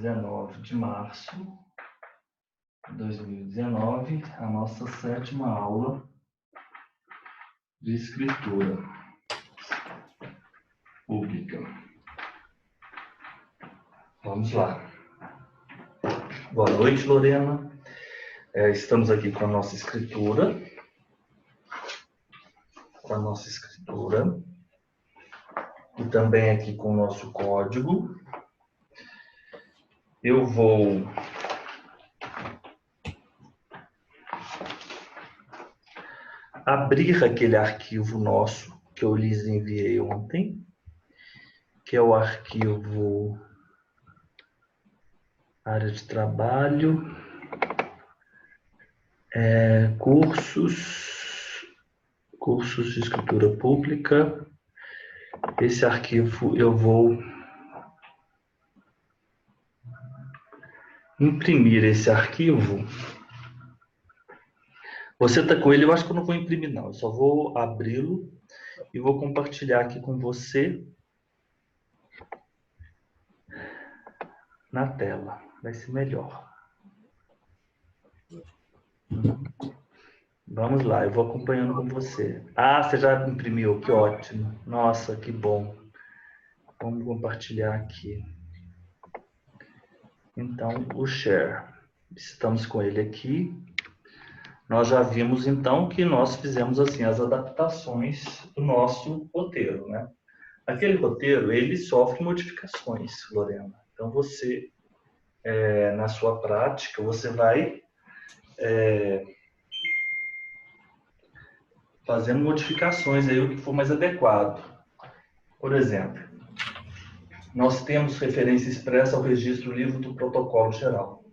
19 de março de 2019, a nossa 7ª aula de escritura pública. Vamos lá. Boa noite, Lorena. Estamos aqui com a nossa escritura. E também aqui com o nosso código. Eu vou abrir aquele arquivo nosso que eu lhes enviei ontem, que é o arquivo área de trabalho, cursos de escritura pública. Esse arquivo eu vou imprimir esse arquivo. Você está com ele? Eu acho que eu não vou imprimir, não. Eu só vou abri-lo e vou compartilhar aqui com você na tela. Vai ser melhor. Vamos lá, eu vou acompanhando com você. Ah, você já imprimiu, que ótimo. Nossa, que bom. Vamos compartilhar aqui. Então, o share. Estamos com ele aqui. Nós já vimos, então, que nós fizemos, assim, as adaptações do nosso roteiro, né? Aquele roteiro, ele sofre modificações, Lorena. Então, você, na sua prática, você vai fazendo modificações aí, o que for mais adequado. Por exemplo, nós temos referência expressa ao registro livre do protocolo geral.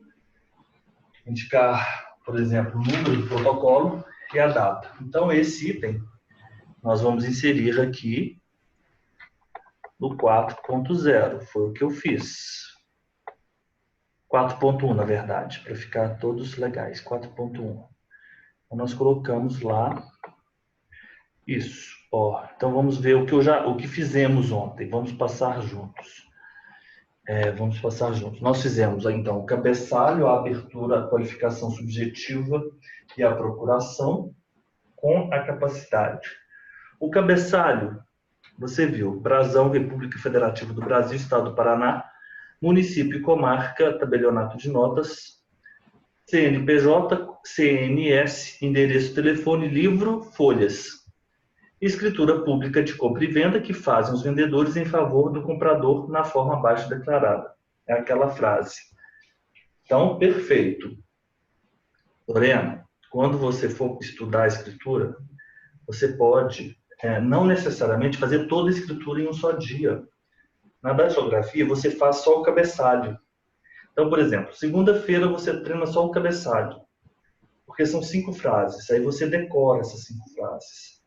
Indicar, por exemplo, o número do protocolo e a data. Então, esse item nós vamos inserir aqui no 4.0. Foi o que eu fiz. 4.1, na verdade, para ficar todos legais. 4.1. Então, nós colocamos lá isso. Ó, então, vamos ver o que fizemos ontem. Vamos passar juntos. Nós fizemos, então, o cabeçalho, a abertura, a qualificação subjetiva e a procuração com a capacidade. O cabeçalho, você viu, Brasão, República Federativa do Brasil, Estado do Paraná, município e comarca, tabelionato de notas, CNPJ, CNS, endereço, telefone, livro, folhas. Escritura pública de compra e venda que fazem os vendedores em favor do comprador na forma abaixo declarada. É aquela frase. Então, perfeito. Lorena, quando você for estudar a escritura, você pode não necessariamente fazer toda a escritura em um só dia. Na datilografia, você faz só o cabeçalho. Então, por exemplo, segunda-feira você treina só o cabeçalho, porque são 5 frases. Aí você decora essas 5 frases.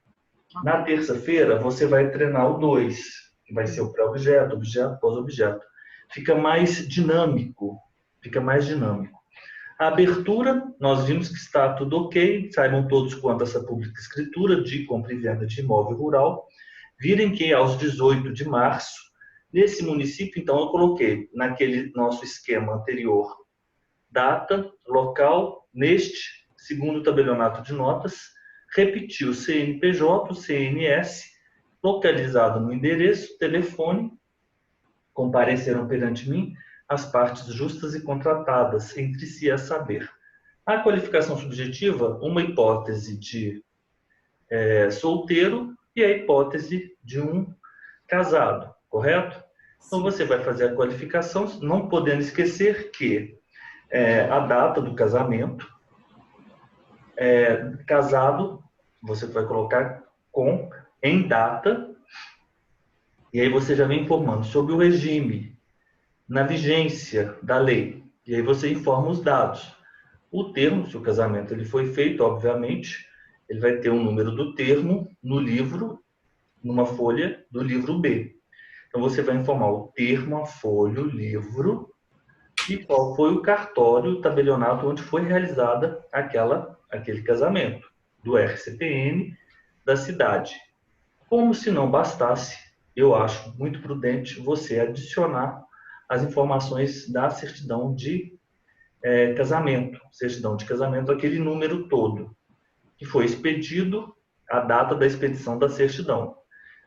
Na terça-feira, você vai treinar o 2, que vai ser o pré-objeto, objeto, pós-objeto. Fica mais dinâmico. A abertura, nós vimos que está tudo ok. Saibam todos quanto a essa pública escritura de compra e venda de imóvel rural. Virem que aos 18 de março, nesse município, então, eu coloquei naquele nosso esquema anterior, data, local, neste segundo tabelionato de notas, repetiu o CNPJ, o CNS, localizado no endereço, telefone, compareceram perante mim as partes justas e contratadas, entre si a saber. A qualificação subjetiva, uma hipótese de solteiro e a hipótese de um casado, correto? Então, você vai fazer a qualificação, não podendo esquecer que a data do casamento, casado, você vai colocar em data, e aí você já vem informando sobre o regime, na vigência da lei, e aí você informa os dados. O termo, se o casamento ele foi feito, obviamente, ele vai ter um número do termo no livro, numa folha do livro B. Então, você vai informar o termo, a folha, o livro, e qual foi o cartório, o tabelionato onde foi realizada aquele casamento, do RCPN da cidade. Como se não bastasse, eu acho muito prudente você adicionar as informações da certidão de casamento. Certidão de casamento, aquele número todo que foi expedido, a data da expedição da certidão.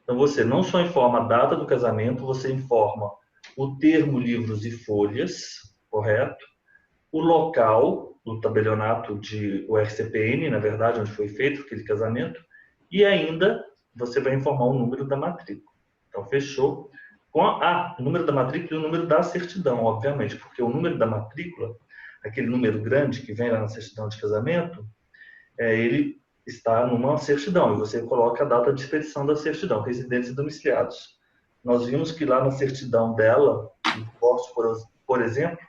Então, você não só informa a data do casamento, você informa o termo, livros e folhas, correto? O local do tabelionato o RCPN, na verdade, onde foi feito aquele casamento, e ainda você vai informar o número da matrícula. Então, fechou. Com o número da matrícula e o número da certidão, obviamente, porque o número da matrícula, aquele número grande que vem lá na certidão de casamento, ele está numa certidão, e você coloca a data de expedição da certidão, residentes e domiciliados. Nós vimos que lá na certidão dela, do divórcio, por exemplo,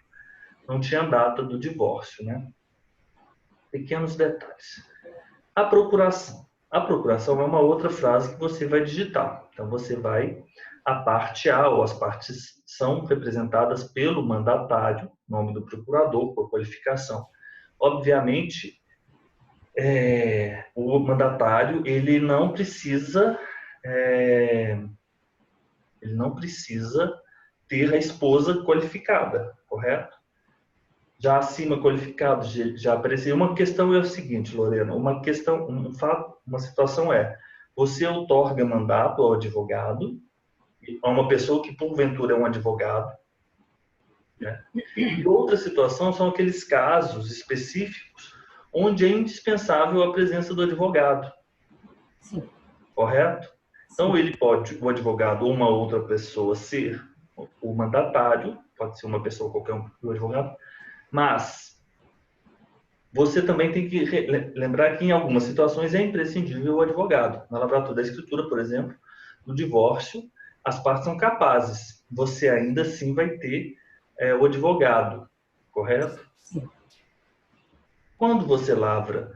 não tinha data do divórcio, né? Pequenos detalhes. A procuração. A procuração é uma outra frase que você vai digitar. Então, você vai, a parte A, ou as partes são representadas pelo mandatário, nome do procurador, por qualificação. Obviamente, o mandatário, ele não precisa ter a esposa qualificada, correto? Já acima qualificado, já apareceu. Uma questão é o seguinte, Lorena, uma situação você outorga mandato ao advogado, a uma pessoa que porventura é um advogado, né? E outra situação são aqueles casos específicos onde é indispensável a presença do advogado. Sim. Correto? Então, o advogado ou uma outra pessoa ser o mandatário, pode ser uma pessoa qualquer um do advogado, mas você também tem que lembrar que em algumas situações é imprescindível o advogado. Na lavratura da escritura, por exemplo, no divórcio, as partes são capazes. Você ainda assim vai ter o advogado, correto? Sim. Quando você lavra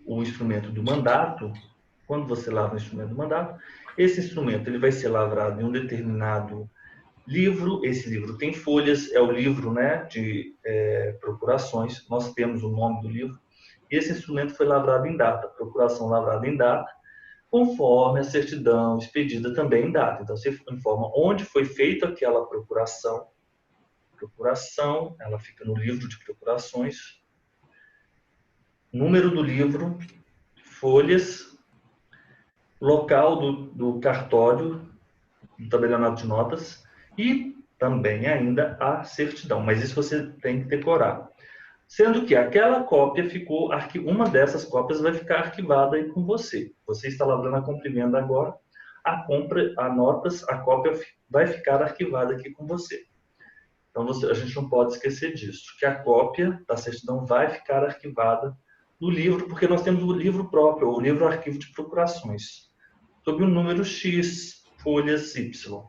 o instrumento do mandato, esse instrumento ele vai ser lavrado em um determinado livro. Esse livro tem folhas, é o livro, né, de procurações. Nós temos o nome do livro. Esse instrumento foi lavrado em data, procuração lavrada em data, conforme a certidão expedida também em data. Então, você informa onde foi feita aquela procuração. Procuração, ela fica no livro de procurações. Número do livro, folhas, local do cartório, do tabelionato de notas e também ainda a certidão. Mas isso você tem que decorar. Sendo que aquela cópia uma dessas cópias vai ficar arquivada aí com você. Você está lavrando a compra e venda agora, a cópia vai ficar arquivada aqui com você. Então, a gente não pode esquecer disso, que a cópia da certidão vai ficar arquivada no livro, porque nós temos o livro próprio, o livro arquivo de procurações, sob o número X, folhas Y.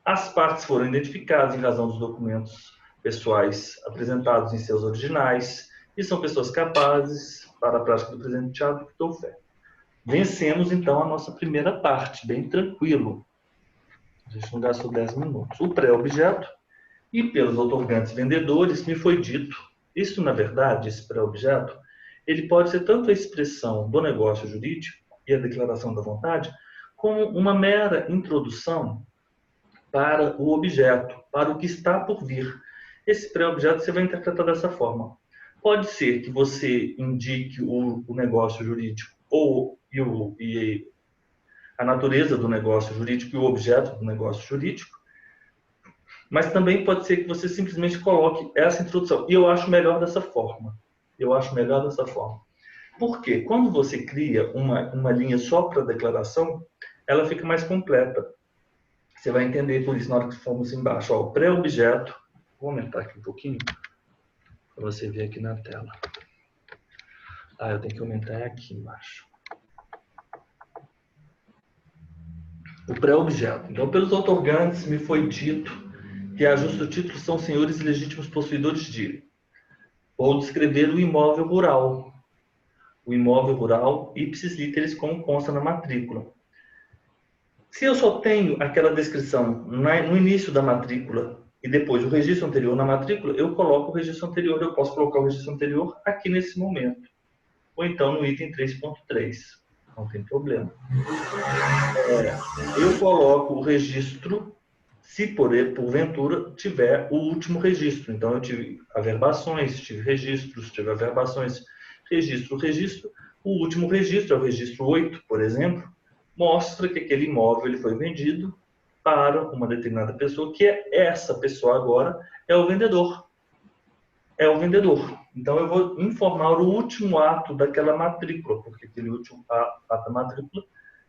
As partes foram identificadas em razão dos documentos pessoais apresentados em seus originais e são pessoas capazes para a prática do presente teatro que dou fé. Vencemos, então, a nossa primeira parte, bem tranquilo. A gente não gastou 10 minutos. O pré-objeto, e pelos outorgantes vendedores, me foi dito, isso, na verdade, esse pré-objeto, ele pode ser tanto a expressão do negócio jurídico e a declaração da vontade, como uma mera introdução para o objeto, para o que está por vir. Esse pré-objeto você vai interpretar dessa forma. Pode ser que você indique o negócio jurídico e a natureza do negócio jurídico e o objeto do negócio jurídico, mas também pode ser que você simplesmente coloque essa introdução. E eu acho melhor dessa forma. Por quê? Quando você cria uma linha só para declaração, ela fica mais completa. Você vai entender por isso na hora que formos embaixo. Ó, o pré-objeto, vou aumentar aqui um pouquinho, para você ver aqui na tela. Eu tenho que aumentar aqui embaixo. O pré-objeto. Então, pelos outorgantes, me foi dito que a justo título são senhores e legítimos possuidores de, ou descrever o imóvel rural. O imóvel rural, ipsis literis, como consta na matrícula. Se eu só tenho aquela descrição no início da matrícula e depois o registro anterior na matrícula, eu coloco o registro anterior, eu posso colocar o registro anterior aqui nesse momento. Ou então no item 3.3. Não tem problema. Eu coloco o registro se porventura tiver o último registro. Então, eu tive averbações, tive registros, tive averbações, registro. O último registro, é o registro 8, por exemplo, mostra que aquele imóvel ele foi vendido para uma determinada pessoa, que essa pessoa agora é o vendedor. É o vendedor. Então, eu vou informar o último ato daquela matrícula, porque aquele último ato da matrícula,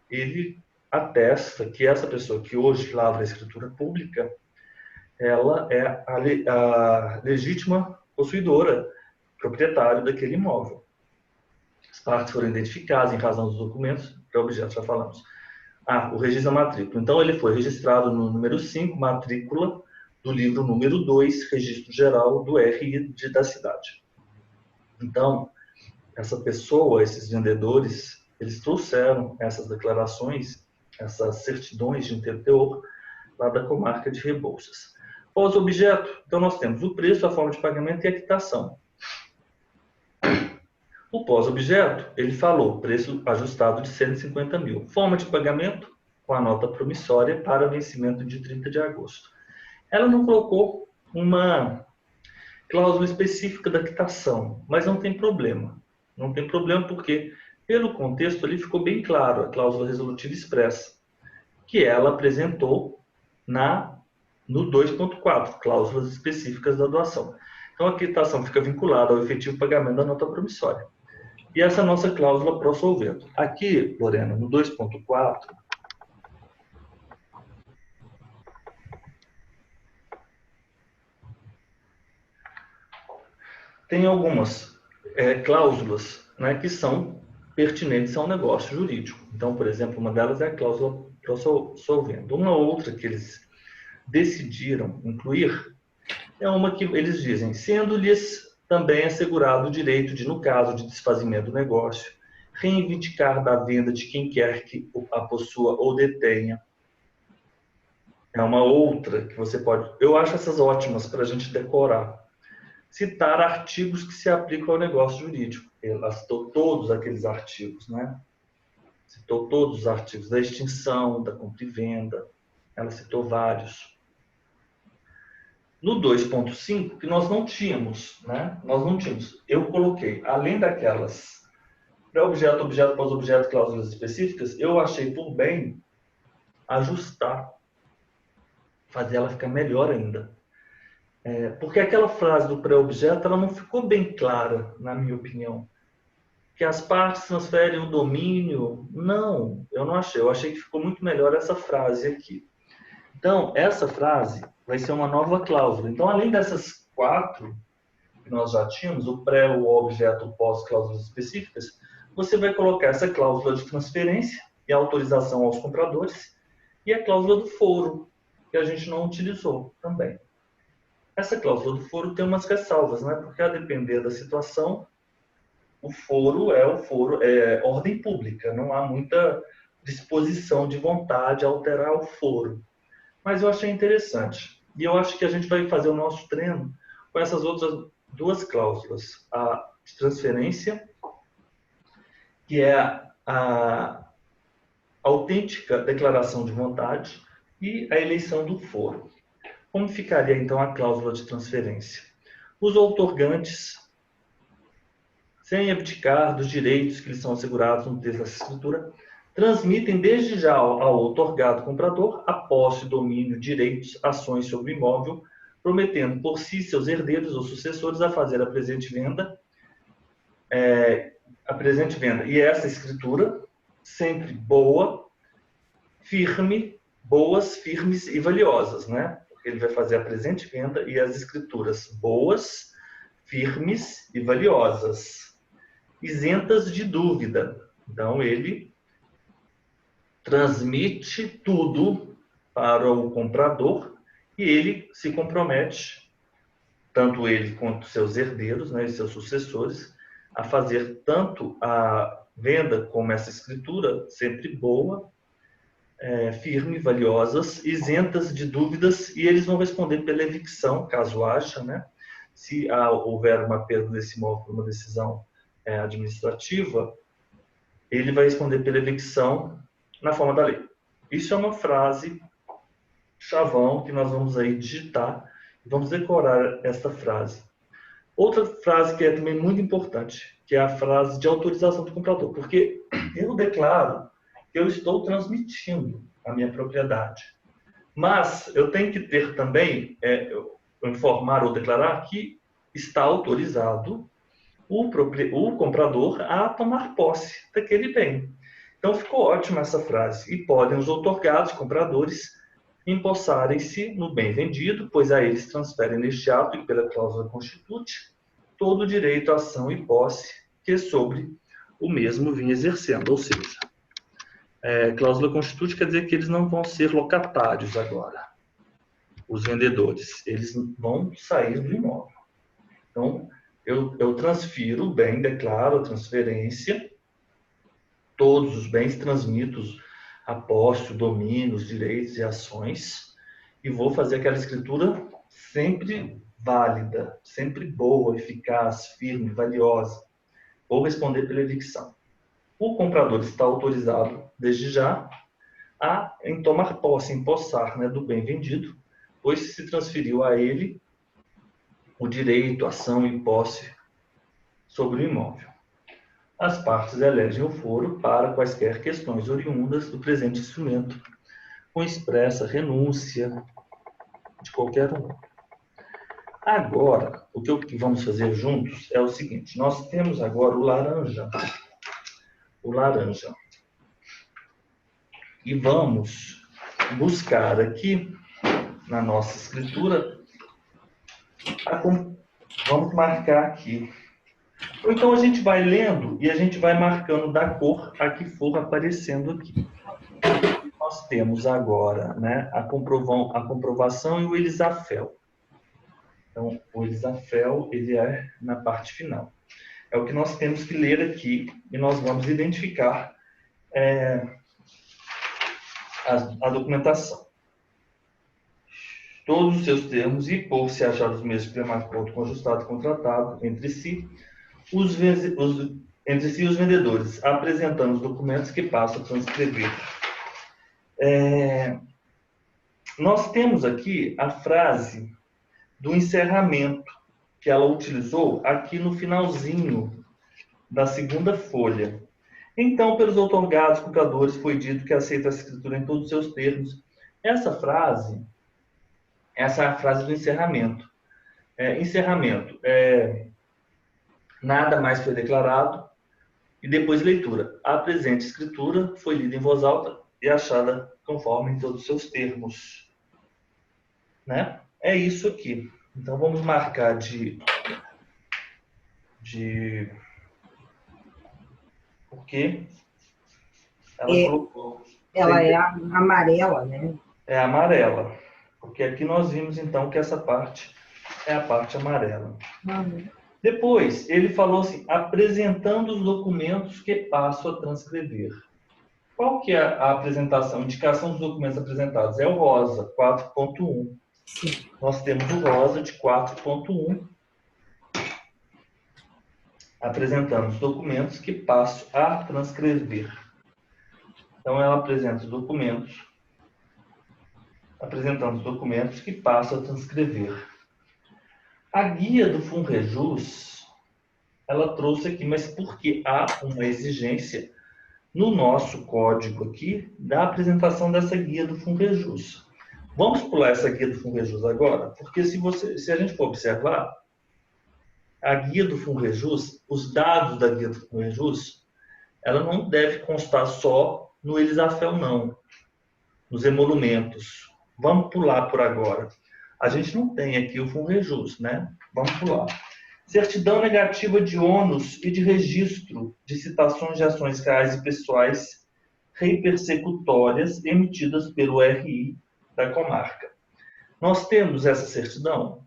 ele atesta que essa pessoa que hoje lavra a escritura pública, ela é a legítima possuidora, proprietário daquele imóvel. As partes foram identificadas em razão dos documentos, pré-objeto, já falamos. O registro da matrícula. Então, ele foi registrado no número 5, matrícula do livro número 2, registro geral do RI da cidade. Então, essa pessoa, esses vendedores, eles trouxeram essas declarações, essas certidões de inteiro teor, lá da comarca de Rebouças. Pós-objeto, então nós temos o preço, a forma de pagamento e a quitação. O pós-objeto, ele falou preço ajustado de 150 mil. Forma de pagamento, com a nota promissória para vencimento de 30 de agosto. Ela não colocou uma cláusula específica da quitação, mas não tem problema. Não tem problema porque, pelo contexto, ali ficou bem claro a cláusula resolutiva expressa, que ela apresentou no 2.4, cláusulas específicas da doação. Então, a quitação fica vinculada ao efetivo pagamento da nota promissória. E essa nossa cláusula pro solvendo. Aqui, Lorena, no 2.4, tem algumas cláusulas, né, que são pertinentes ao negócio jurídico. Então, por exemplo, uma delas é a cláusula pro solvendo. Uma outra que eles decidiram incluir é uma que eles dizem, sendo-lhes também assegurado o direito de, no caso de desfazimento do negócio, reivindicar da venda de quem quer que a possua ou detenha. É uma outra que você pode... Eu acho essas ótimas para a gente decorar. Citar artigos que se aplicam ao negócio jurídico. Ela citou todos aqueles artigos, né? Citou todos os artigos da extinção, da compra e venda. Ela citou vários. No 2.5, que nós não tínhamos, né? Nós não tínhamos. Eu coloquei, além daquelas pré-objeto, objeto, pós-objeto, cláusulas específicas, eu achei por bem ajustar, fazer ela ficar melhor ainda. Porque aquela frase do pré-objeto, ela não ficou bem clara, na minha opinião. Que as partes transferem o domínio. Não, eu não achei. Eu achei que ficou muito melhor essa frase aqui. Então, essa frase vai ser uma nova cláusula. Então, além dessas 4 que nós já tínhamos, o pré, o objeto, o pós, cláusulas específicas, você vai colocar essa cláusula de transferência e autorização aos compradores e a cláusula do foro, que a gente não utilizou também. Essa cláusula do foro tem umas ressalvas, né? Porque a depender da situação, o foro é ordem pública, não há muita disposição de vontade a alterar o foro. Mas eu achei interessante. E eu acho que a gente vai fazer o nosso treino com essas outras 2 cláusulas. A de transferência, que é a autêntica declaração de vontade, e a eleição do foro. Como ficaria, então, a cláusula de transferência? Os outorgantes, sem abdicar dos direitos que lhes são assegurados no texto dessa escritura, transmitem desde já ao outorgado comprador a posse, domínio, direitos, ações sobre o imóvel, prometendo por si seus herdeiros ou sucessores a fazer a presente venda. E essa escritura, sempre boa, firme, boas, firmes e valiosas, né? Porque ele vai fazer a presente venda e as escrituras boas, firmes e valiosas, isentas de dúvida. Então, ele transmite tudo para o comprador e ele se compromete, tanto ele quanto seus herdeiros, né, e seus sucessores, a fazer tanto a venda como essa escritura sempre boa, firme, valiosas, isentas de dúvidas, e eles vão responder pela evicção, caso haja, né? Se houver uma perda desse imóvel por uma decisão administrativa, ele vai responder pela evicção na forma da lei. Isso é uma frase chavão que nós vamos aí digitar e vamos decorar esta frase. Outra frase que é também muito importante, que é a frase de autorização do comprador, porque eu declaro que eu estou transmitindo a minha propriedade. Mas eu tenho que ter também, informar ou declarar que está autorizado o comprador a tomar posse daquele bem. Então ficou ótima essa frase. E podem os outorgados, compradores, empossarem-se no bem vendido, pois a eles transferem neste ato e pela cláusula constituinte todo o direito, ação e posse que sobre o mesmo vinha exercendo. Ou seja, cláusula constituinte quer dizer que eles não vão ser locatários agora, os vendedores. Eles vão sair do imóvel. Então, eu transfiro o bem, declaro a transferência, todos os bens transmitos a posse, o domínio, os direitos e ações, e vou fazer aquela escritura sempre válida, sempre boa, eficaz, firme, valiosa. Vou responder pela evicção. O comprador está autorizado, desde já, em tomar posse, empossar, né, do bem vendido, pois se transferiu a ele o direito, ação e posse sobre o imóvel. As partes elegem o foro para quaisquer questões oriundas do presente instrumento, com expressa renúncia de qualquer um. Agora, o que vamos fazer juntos é o seguinte: nós temos agora o laranja. E vamos buscar aqui na nossa escritura, vamos marcar aqui. Ou então a gente vai lendo e a gente vai marcando da cor a que for aparecendo aqui. Nós temos agora, né, a comprovação e o elisafel. Então, o elisafel, ele é na parte final. É o que nós temos que ler aqui e nós vamos identificar a documentação. Todos os seus termos e, por se achar os mesmos de acordo com o ajustado contratado entre si, os vendedores, apresentando os documentos que passam a transcrever. Nós temos aqui a frase do encerramento, que ela utilizou aqui no finalzinho da segunda folha. Então, pelos outorgados compradores, foi dito que aceita a escritura em todos os seus termos. Essa é a frase do encerramento. Nada mais foi declarado. E depois leitura. A presente escritura foi lida em voz alta e achada conforme em todos os seus termos. Né? É isso aqui. Então, vamos marcar porque ela colocou. Ela é amarela, né? É amarela. Porque aqui nós vimos, então, que essa parte é a parte amarela. Uhum. Depois, ele falou assim, apresentando os documentos que passo a transcrever. Qual que é a apresentação, indicação dos documentos apresentados? É o rosa, 4.1. Nós temos o rosa de 4.1, apresentando os documentos que passo a transcrever. Então, ela apresenta os documentos, apresentando os documentos que passo a transcrever. A guia do FUNREJUS, ela trouxe aqui, mas porque há uma exigência no nosso código aqui da apresentação dessa guia do FUNREJUS. Vamos pular essa guia do FUNREJUS agora, porque se a gente for observar, a guia do FUNREJUS, os dados da guia do FUNREJUS, ela não deve constar só no elisafel, não, nos emolumentos. Vamos pular por agora. A gente não tem aqui o FUNREJUS, né? Vamos pular. Certidão negativa de ônus e de registro de citações de ações reais e pessoais repersecutórias emitidas pelo RI da comarca. Nós temos essa certidão?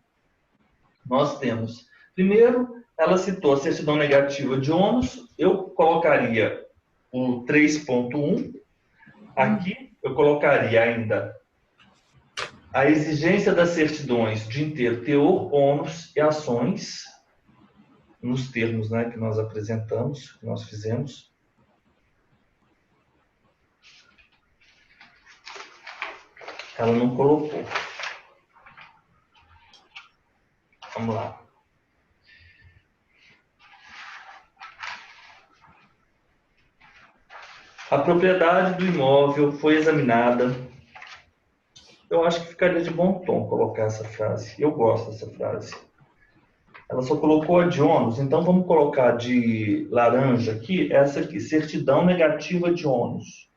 Nós temos. Primeiro, ela citou a certidão negativa de ônus. Eu colocaria o 3.1. Aqui, eu colocaria ainda a exigência das certidões de inteiro teor, ônus e ações, nos termos, né, que nós apresentamos, que nós fizemos. Ela não colocou. Vamos lá. A propriedade do imóvel foi examinada. Eu acho que ficaria de bom tom colocar essa frase. Eu gosto dessa frase. Ela só colocou a de ônus, então vamos colocar de laranja aqui, essa aqui, certidão negativa de ônus.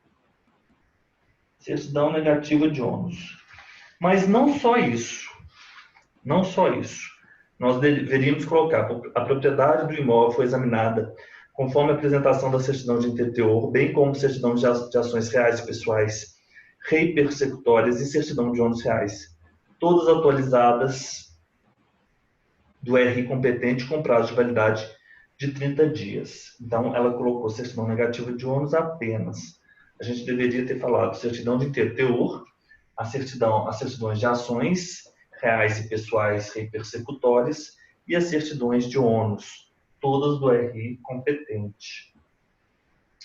Certidão negativa de ônus. Mas não só isso. Não só isso. Nós deveríamos colocar a propriedade do imóvel foi examinada conforme a apresentação da certidão de interteor, bem como certidão de ações reais e pessoais repersecutórias e certidão de ônus reais, todas atualizadas do RI competente com prazo de validade de 30 dias. Então, ela colocou certidão negativa de ônus apenas. A gente deveria ter falado certidão de interteor, as certidões de ações reais e pessoais repersecutórias e as certidões de ônus, todas do RI competente,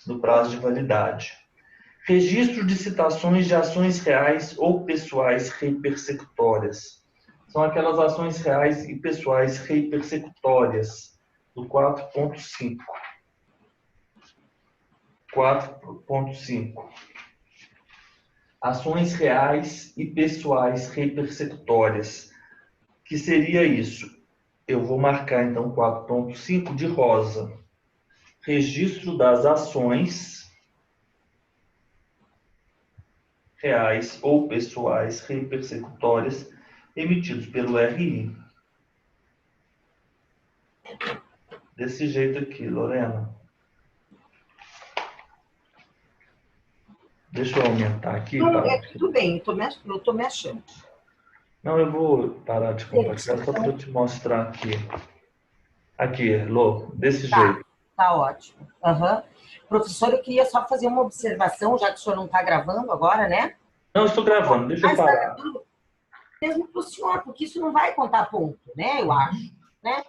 do prazo de validade. Registro de citações de ações reais ou pessoais repersecutórias. São aquelas ações reais e pessoais repersecutórias, do 4.5. 4.5. Ações reais e pessoais repersecutórias. Que seria isso? Eu vou marcar, então, 4.5 de rosa. Registro das ações reais ou pessoais repersecutórias emitidos pelo RI. Desse jeito aqui, Lorena. Deixa eu aumentar aqui. Não, tudo bem, eu tô me achando. Não, eu vou parar de compartilhar só para eu te mostrar aqui. Aqui, Lô, desse jeito. Tá ótimo. Uhum. Professor, eu queria só fazer uma observação, já que o senhor não está gravando agora, né? Não, estou gravando, deixa eu parar. Mesmo para o senhor, porque isso não vai contar ponto, né? Eu acho, né?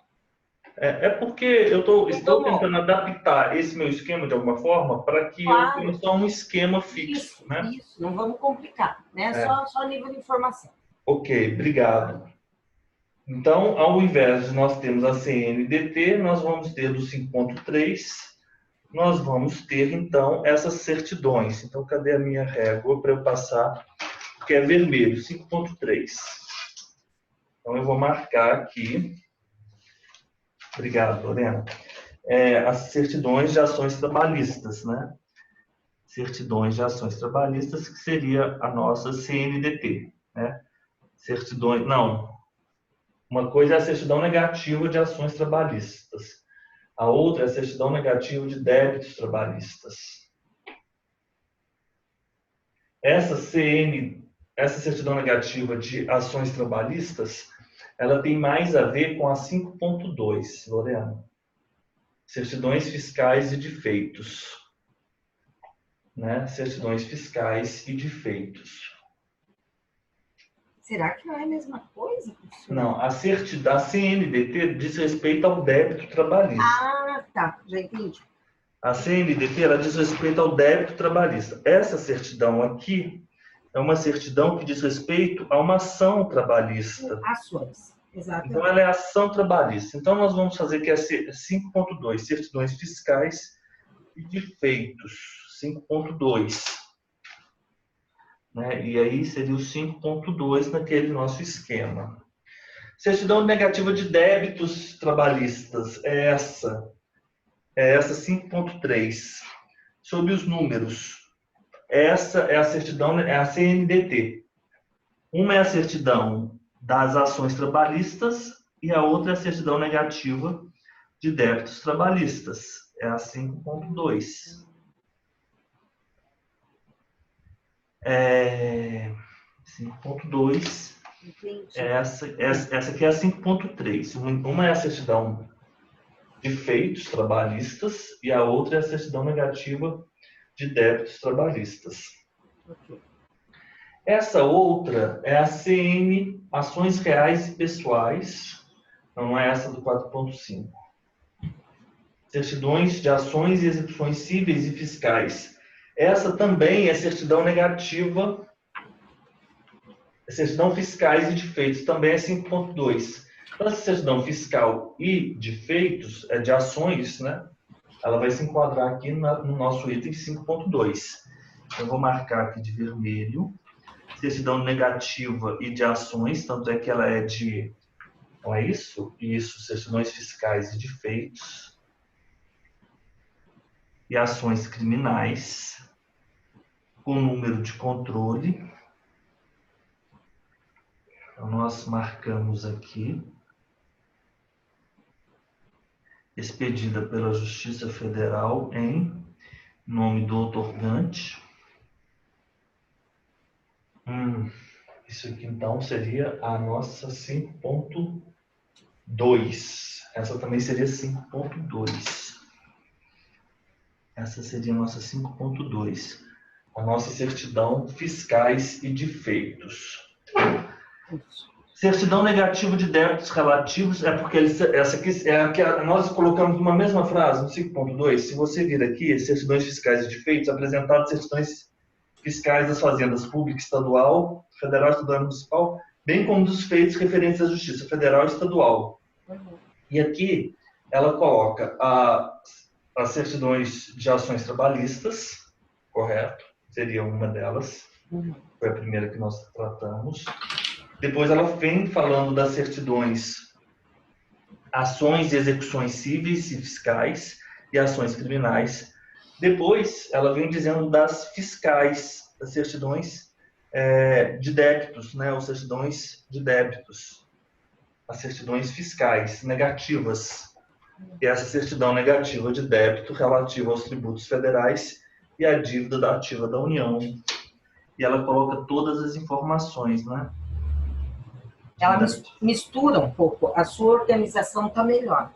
É porque eu estou tentando adaptar esse meu esquema de alguma forma para que eu tenha só um esquema fixo, né? Isso, não vamos complicar, né? Só nível de informação. Ok, obrigado. Então, ao invés de nós termos a CNDT, nós vamos ter do 5.3, nós vamos ter, então, essas certidões. Então, cadê a minha régua para eu passar? Porque é vermelho, 5.3. Então, eu vou marcar aqui. Obrigado, Lorena. As certidões de ações trabalhistas, né? Certidões de ações trabalhistas, que seria a nossa CNDT, né? Certidões, não. Uma coisa é a certidão negativa de ações trabalhistas. A outra é a certidão negativa de débitos trabalhistas. Essa certidão negativa de ações trabalhistas, ela tem mais a ver com a 5.2, Lorena. Certidões fiscais e de feitos. Né? Certidões fiscais e de feitos. Será que não é a mesma coisa, professor? Não, a CNDT diz respeito ao débito trabalhista. Ah, tá, já entendi. A CNDT, ela diz respeito ao débito trabalhista. Essa certidão aqui é uma certidão que diz respeito a uma ação trabalhista. Ações, exatamente. Então, ela é ação trabalhista. Então, nós vamos fazer que é 5.2, certidões fiscais e de feitos. 5.2. Né? E aí seria o 5.2 naquele nosso esquema. Certidão negativa de débitos trabalhistas é essa 5.3. Sobre os números, essa é a certidão, é a CNDT. Uma é a certidão das ações trabalhistas e a outra é a certidão negativa de débitos trabalhistas. É a 5.2. 5.2. Essa aqui é a 5.3. Uma é a certidão de feitos trabalhistas e a outra é a certidão negativa de débitos trabalhistas. Okay. Essa outra é a CN, ações reais e pessoais, não é essa do 4.5. Certidões de ações e execuções cíveis e fiscais. Essa também é certidão negativa certidão fiscais e de feitos também é 5.2. Então, a certidão fiscal e de feitos, de ações, né? Ela vai se enquadrar aqui no nosso item 5.2. Eu vou marcar aqui de vermelho. Certidão negativa e de ações, tanto é que ela é de... Não é isso? Isso, certidões fiscais e de feitos. E ações criminais, com número de controle. Então, nós marcamos aqui. Expedida pela Justiça Federal em nome do outorgante. Isso aqui, então, seria a nossa 5.2. Essa também seria 5.2. Essa seria a nossa 5.2. A nossa certidão fiscais e de feitos. Certidão negativa de débitos relativos é porque essa aqui é a que nós colocamos numa mesma frase, no 5.2. Se você vir aqui, certidões fiscais e de feitos, apresentadas certidões fiscais das fazendas pública, estadual, federal, estadual e municipal, bem como dos feitos referentes à Justiça Federal e Estadual. E aqui ela coloca as certidões de ações trabalhistas, correto? Seria uma delas. Foi a primeira que nós tratamos. Depois ela vem falando das certidões, ações e execuções cíveis e fiscais e ações criminais. Depois ela vem dizendo das fiscais, das certidões de débitos, né? Ou certidões de débitos. As certidões fiscais negativas. E essa certidão negativa de débito relativa aos tributos federais e à dívida da ativa da União. E ela coloca todas as informações, né? Ela mistura um pouco, a sua organização está melhor.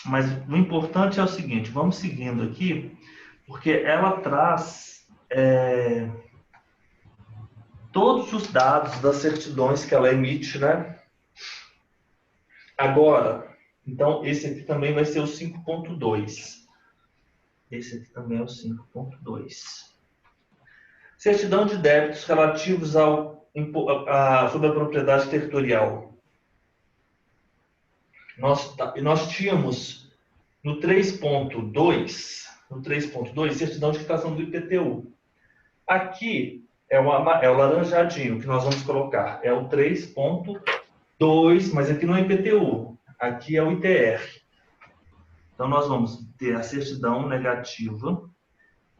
Mas o importante é o seguinte, vamos seguindo aqui, porque ela traz todos os dados das certidões que ela emite, né? Agora, então, esse aqui também vai ser o 5.2. Esse aqui também é o 5.2. Certidão de débitos relativos sobre a propriedade territorial. Nós tínhamos no 3.2, certidão de quitação do IPTU. Aqui é o laranjadinho que nós vamos colocar. É o 3.2, mas aqui não é IPTU. Aqui é o ITR. Então, nós vamos ter a certidão negativa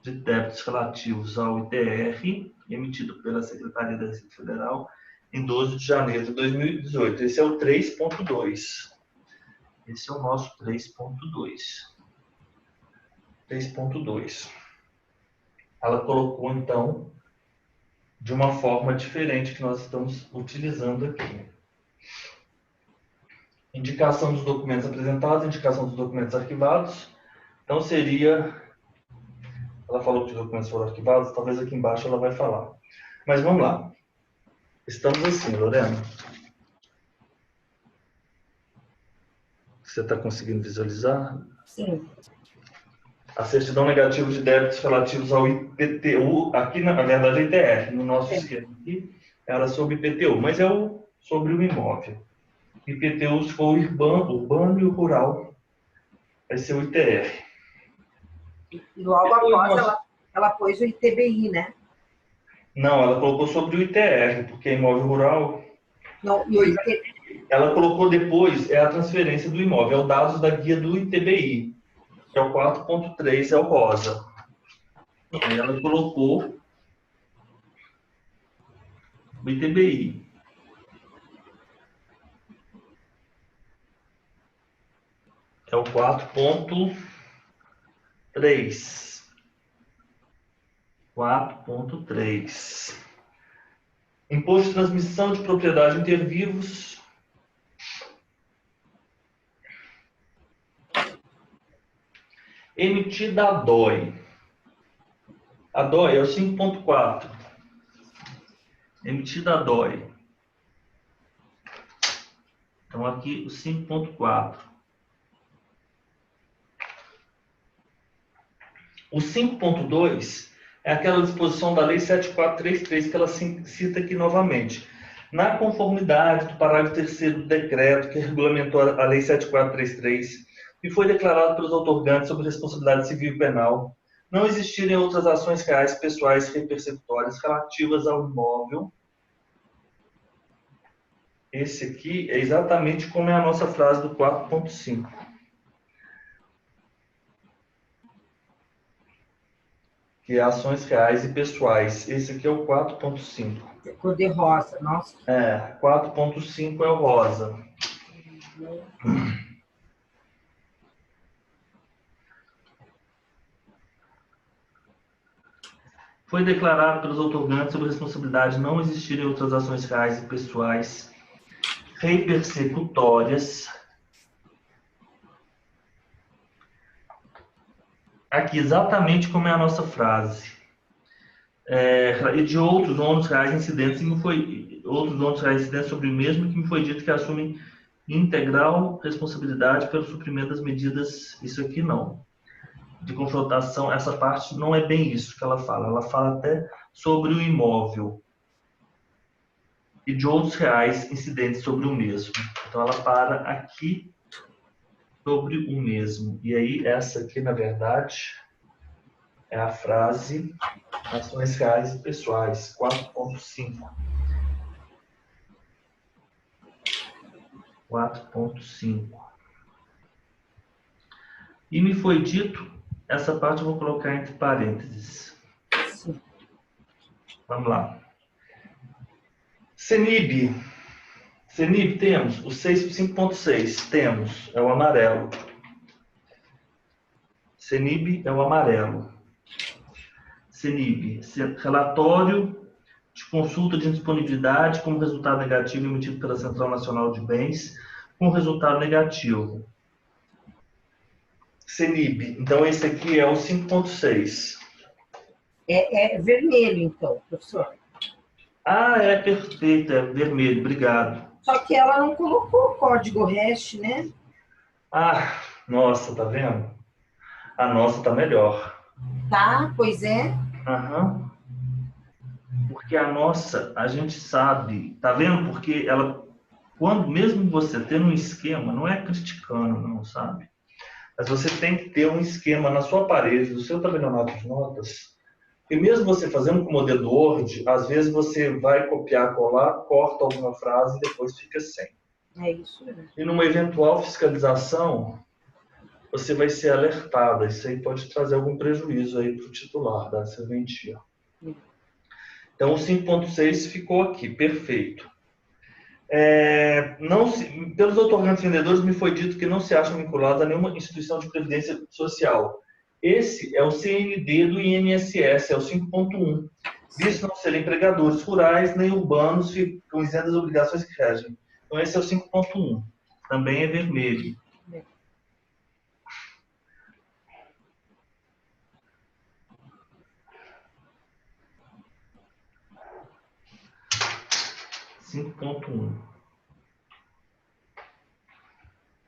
de débitos relativos ao ITR, emitido pela Secretaria da Receita Federal em 12 de janeiro de 2018. Esse é o 3.2. Esse é o nosso 3.2. 3.2. Ela colocou, então, de uma forma diferente que nós estamos utilizando aqui. Indicação dos documentos apresentados, indicação dos documentos arquivados. Então, seria... Ela falou que os documentos foram arquivados, talvez aqui embaixo ela vai falar. Mas vamos lá. Estamos assim, Lorena. Você está conseguindo visualizar? Sim. A certidão negativa de débitos relativos ao IPTU, aqui na verdade é ITR, no nosso esquema aqui, era sobre IPTU, mas é sobre o imóvel. IPTU, se for urbano e o rural, vai ser o ITR. E logo após ela pôs o ITBI, né? Não, ela colocou sobre o ITR, porque é imóvel rural. Não, e o ITBI. Ela colocou depois, a transferência do imóvel, é o dados da guia do ITBI, que é o 4.3, é o rosa. Aí ela colocou o ITBI. É o 4.3. 4.3. Imposto de transmissão de propriedade inter vivos. Emitida a DOI. A DOI é o 5.4. Emitida a DOI. Então, aqui o 5.4. O 5.2 É aquela disposição da Lei 7433 que ela cita aqui novamente. Na conformidade do parágrafo 3º do decreto que regulamentou a Lei 7433 e foi declarado pelos outorgantes sobre responsabilidade civil e penal, não existirem outras ações reais, pessoais e persecutórias relativas ao imóvel. Esse aqui é exatamente como é a nossa frase do 4.5. Que é ações reais e pessoais. Esse aqui é o 4.5. Cor de rosa, nossa. 4.5 é o rosa. Foi declarado pelos outorgantes sobre responsabilidade não existirem outras ações reais e pessoais repersecutórias. Aqui, exatamente como é a nossa frase. E de outros ônus reais incidentes, sobre o mesmo que me foi dito que assumem integral responsabilidade pelo suprimento das medidas. Isso aqui não. De confrontação, essa parte não é bem isso que ela fala. Ela fala até sobre o imóvel e de outros reais incidentes sobre o mesmo. Então, ela para aqui sobre o mesmo. E aí, essa aqui, na verdade, é a frase ações reais e pessoais, 4.5. 4.5. E me foi dito, essa parte eu vou colocar entre parênteses. Sim. Vamos lá. CENIB temos o 5.6, temos, é o amarelo. CENIB é o amarelo. CENIB, relatório de consulta de indisponibilidade como resultado negativo emitido pela Central Nacional de Bens, com resultado negativo. CENIB, então esse aqui é o 5.6. É vermelho, então, professor. Perfeito, é vermelho, obrigado. Só que ela não colocou o código hash, né? Nossa, tá vendo? A nossa tá melhor. Tá, pois é. Aham. Porque a nossa, a gente sabe, tá vendo? Porque ela, quando mesmo você tendo um esquema, não é criticando, não, sabe? Mas você tem que ter um esquema na sua parede, do seu tabelionato de notas. E mesmo você fazendo com o modelo do Word, às vezes você vai copiar, colar, corta alguma frase e depois fica sem. É isso mesmo. E numa eventual fiscalização, você vai ser alertada. Isso aí pode trazer algum prejuízo aí para o titular da serventia. Então, o 5.6 ficou aqui, perfeito. Pelos outorgantes vendedores, me foi dito que não se acham vinculados a nenhuma instituição de previdência social. Esse é o CND do INSS, é o 5.1. Visto não serem empregadores rurais nem urbanos com isentas das obrigações que regem. Então, esse é o 5.1. Também é vermelho. (5.1)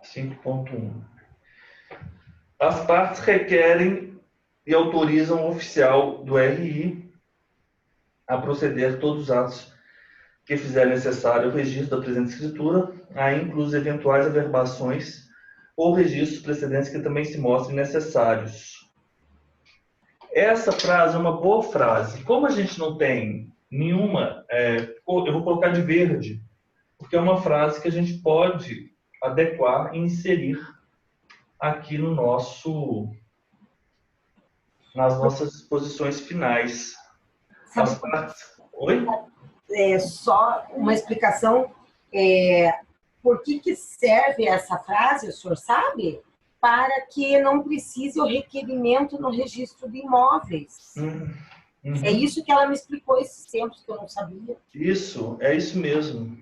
5.1. As partes requerem e autorizam o oficial do RI a proceder todos os atos que fizerem necessário o registro da presente escritura, aí incluso eventuais averbações ou registros precedentes que também se mostrem necessários. Essa frase é uma boa frase. Como a gente não tem nenhuma, eu vou colocar de verde, porque é uma frase que a gente pode adequar e inserir aqui no nas nossas exposições finais. As partes... Oi? Só uma explicação. Por que serve essa frase, o senhor sabe? Para que não precise o requerimento no registro de imóveis. É isso que ela me explicou esses tempos que eu não sabia. Isso, é isso mesmo.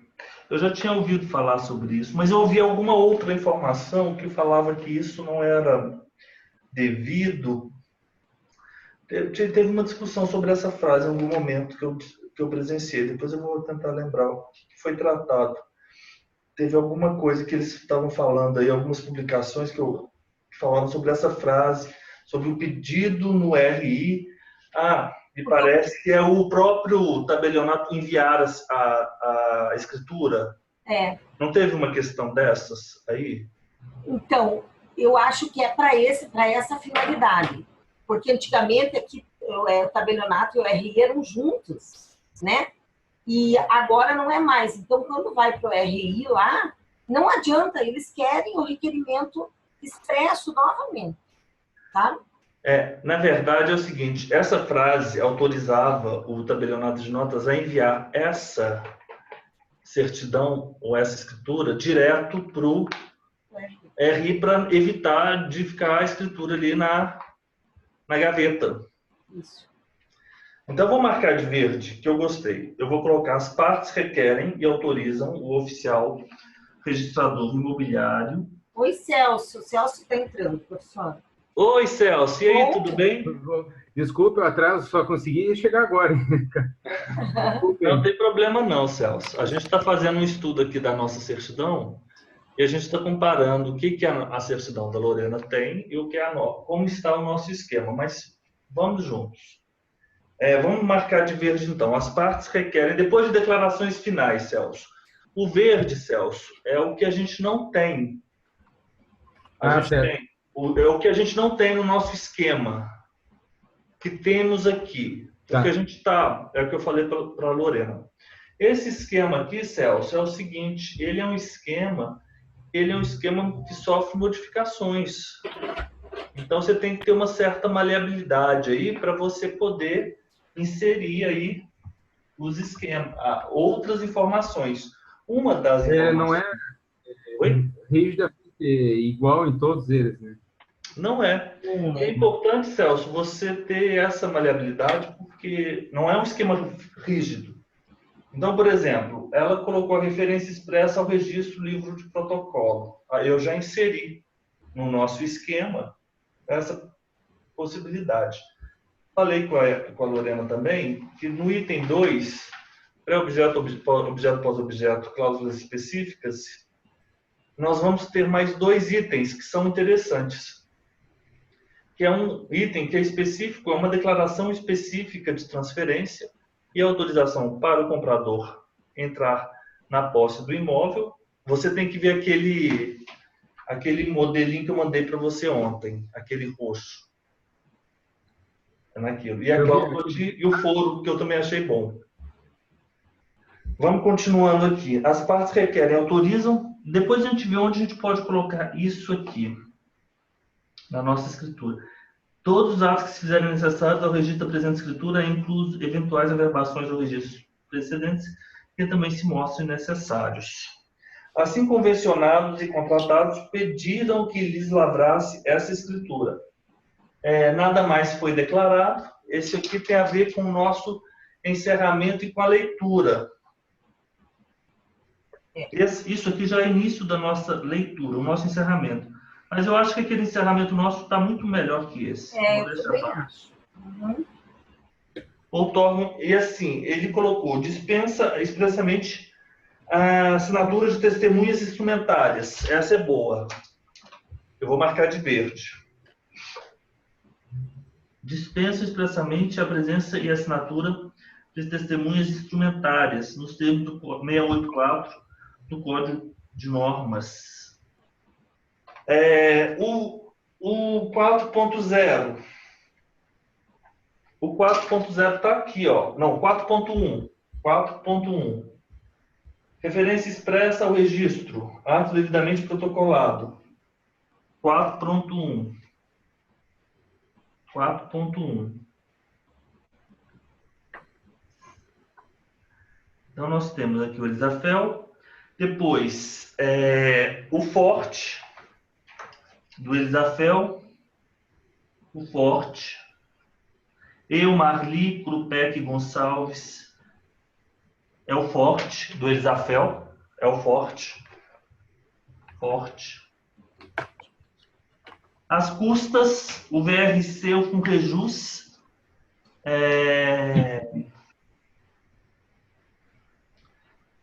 Eu já tinha ouvido falar sobre isso, mas eu ouvi alguma outra informação que falava que isso não era devido. Teve uma discussão sobre essa frase em algum momento que eu presenciei. Depois eu vou tentar lembrar o que foi tratado. Teve alguma coisa que eles estavam falando aí, algumas publicações que falavam sobre essa frase, sobre o pedido no RI. Me parece que é o próprio tabelionato enviar a escritura. É. Não teve uma questão dessas aí? Então, eu acho que é para essa finalidade. Porque antigamente aqui o tabelionato e o RI eram juntos, né? E agora não é mais. Então, quando vai para o RI lá, não adianta, eles querem o requerimento expresso novamente, tá? Na verdade é o seguinte, essa frase autorizava o tabelionato de notas a enviar essa certidão ou essa escritura direto para o RI para evitar de ficar a escritura ali na gaveta. Isso. Então, eu vou marcar de verde, que eu gostei. Eu vou colocar as partes requerem e autorizam o oficial registrador imobiliário. Oi, Celso. Celso está entrando, professor. Oi, Celso. E aí, tudo bem? Desculpe o atraso, só consegui chegar agora. Não tem problema não, Celso. A gente está fazendo um estudo aqui da nossa certidão e a gente está comparando o que a certidão da Lorena tem e o que como está o nosso esquema. Mas vamos juntos. Vamos marcar de verde, então. As partes requerem, depois de declarações finais, Celso. O verde, Celso, é o que a gente não tem. É o que a gente não tem no nosso esquema. Que temos aqui. Porque a gente está... É o que eu falei para a Lorena. Esse esquema aqui, Celso, é o seguinte. Ele é um esquema que sofre modificações. Então, você tem que ter uma certa maleabilidade aí para você poder inserir aí os esquemas, outras informações. Uma das informações... Não é rigidamente igual em todos eles, né? Não é. É importante, Celso, você ter essa maleabilidade, porque não é um esquema rígido. Então, por exemplo, ela colocou a referência expressa ao registro livro de protocolo. Aí eu já inseri no nosso esquema essa possibilidade. Falei com a Lorena também que no item 2, pré-objeto, objeto, pós-objeto, cláusulas específicas, nós vamos ter mais 2 itens que são interessantes. Que é um item que é específico, é uma declaração específica de transferência e autorização para o comprador entrar na posse do imóvel. Você tem que ver aquele modelinho que eu mandei para você ontem, aquele roxo. Naquilo. E a cláusula e o foro, que eu também achei bom. Vamos continuando aqui. As partes requerem, autorizam. Depois a gente vê onde a gente pode colocar isso aqui, na nossa escritura. Todos os atos que se fizerem necessários ao registro da presente escritura, incluso eventuais averbações ao registro precedentes, que também se mostrem necessários. Assim, convencionados e contratados pediram que lhes lavrasse essa escritura. Nada mais foi declarado. Esse aqui tem a ver com o nosso encerramento e com a leitura. Isso aqui já é início da nossa leitura, o nosso encerramento. Mas eu acho que aquele encerramento nosso está muito melhor que esse. Eu também acho. E assim, ele colocou, dispensa expressamente a assinatura de testemunhas instrumentárias. Essa é boa. Eu vou marcar de verde. Dispensa expressamente a presença e assinatura de testemunhas instrumentárias, nos termos do 684 do Código de Normas. O 4.0. O 4.0 está aqui, ó. Não, 4.1. 4.1. Referência expressa ao registro. Ato devidamente protocolado. 4.1. 4.1. Então, nós temos aqui o Elisafel. Depois, o forte do Elisafel. O forte. Eu, Marli, Krupek Gonçalves. É o forte do Elisafel. É o forte. Forte. As custas, o VRC, o Funrejus.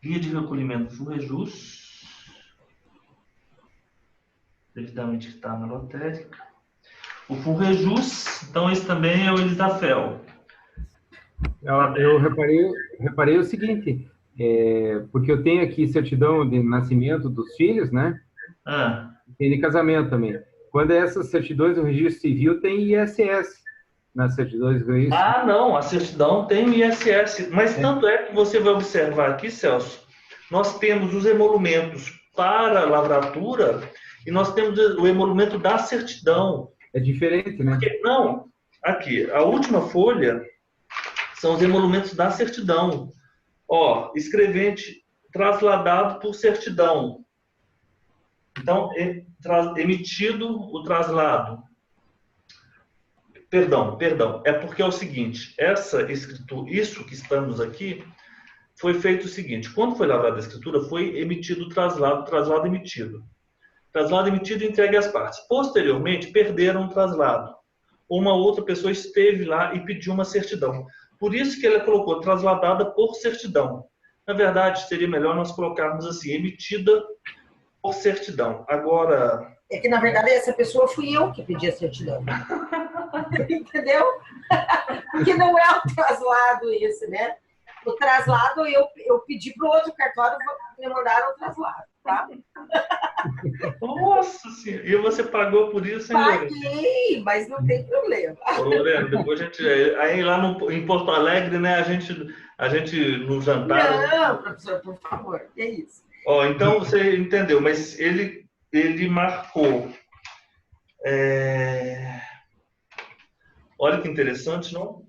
Guia de recolhimento do Funrejus. Devidamente que está na lotérica. O Funrejus, então esse também é o Elisafel. Eu reparei o seguinte, porque eu tenho aqui certidão de nascimento dos filhos, né? Ah, Tem de casamento também. Quando é essas certidões do registro civil, tem ISS nas certidões, é isso? não, a certidão tem o ISS, mas tanto é que você vai observar aqui, Celso, nós temos os emolumentos para a lavratura e nós temos o emolumento da certidão. É diferente, né? Não, aqui, a última folha são os emolumentos da certidão. Ó, escrevente trasladado por certidão. Então, emitido o traslado. Perdão. É porque é o seguinte, essa escritura, isso que estamos aqui, foi feito o seguinte, quando foi lavrada a escritura, foi emitido o traslado emitido. Traslado emitido e entregue às partes. Posteriormente, perderam o traslado. Uma outra pessoa esteve lá e pediu uma certidão. Por isso que ela colocou trasladada por certidão. Na verdade, seria melhor nós colocarmos assim, emitida por certidão. Agora... É que, na verdade, essa pessoa fui eu que pedi a certidão. Entendeu? Porque não é o traslado esse, né? O traslado eu pedi para o outro cartório me mandaram o traslado, tá? Nossa senhora! E você pagou por isso, hein, Lorena? Paguei, mas não tem problema. Ô, Lorena, depois a gente... Aí lá em Porto Alegre, né, a gente no jantar... Não, professor, por favor, é isso. Ó, então você entendeu, mas ele marcou... Olha que interessante, não?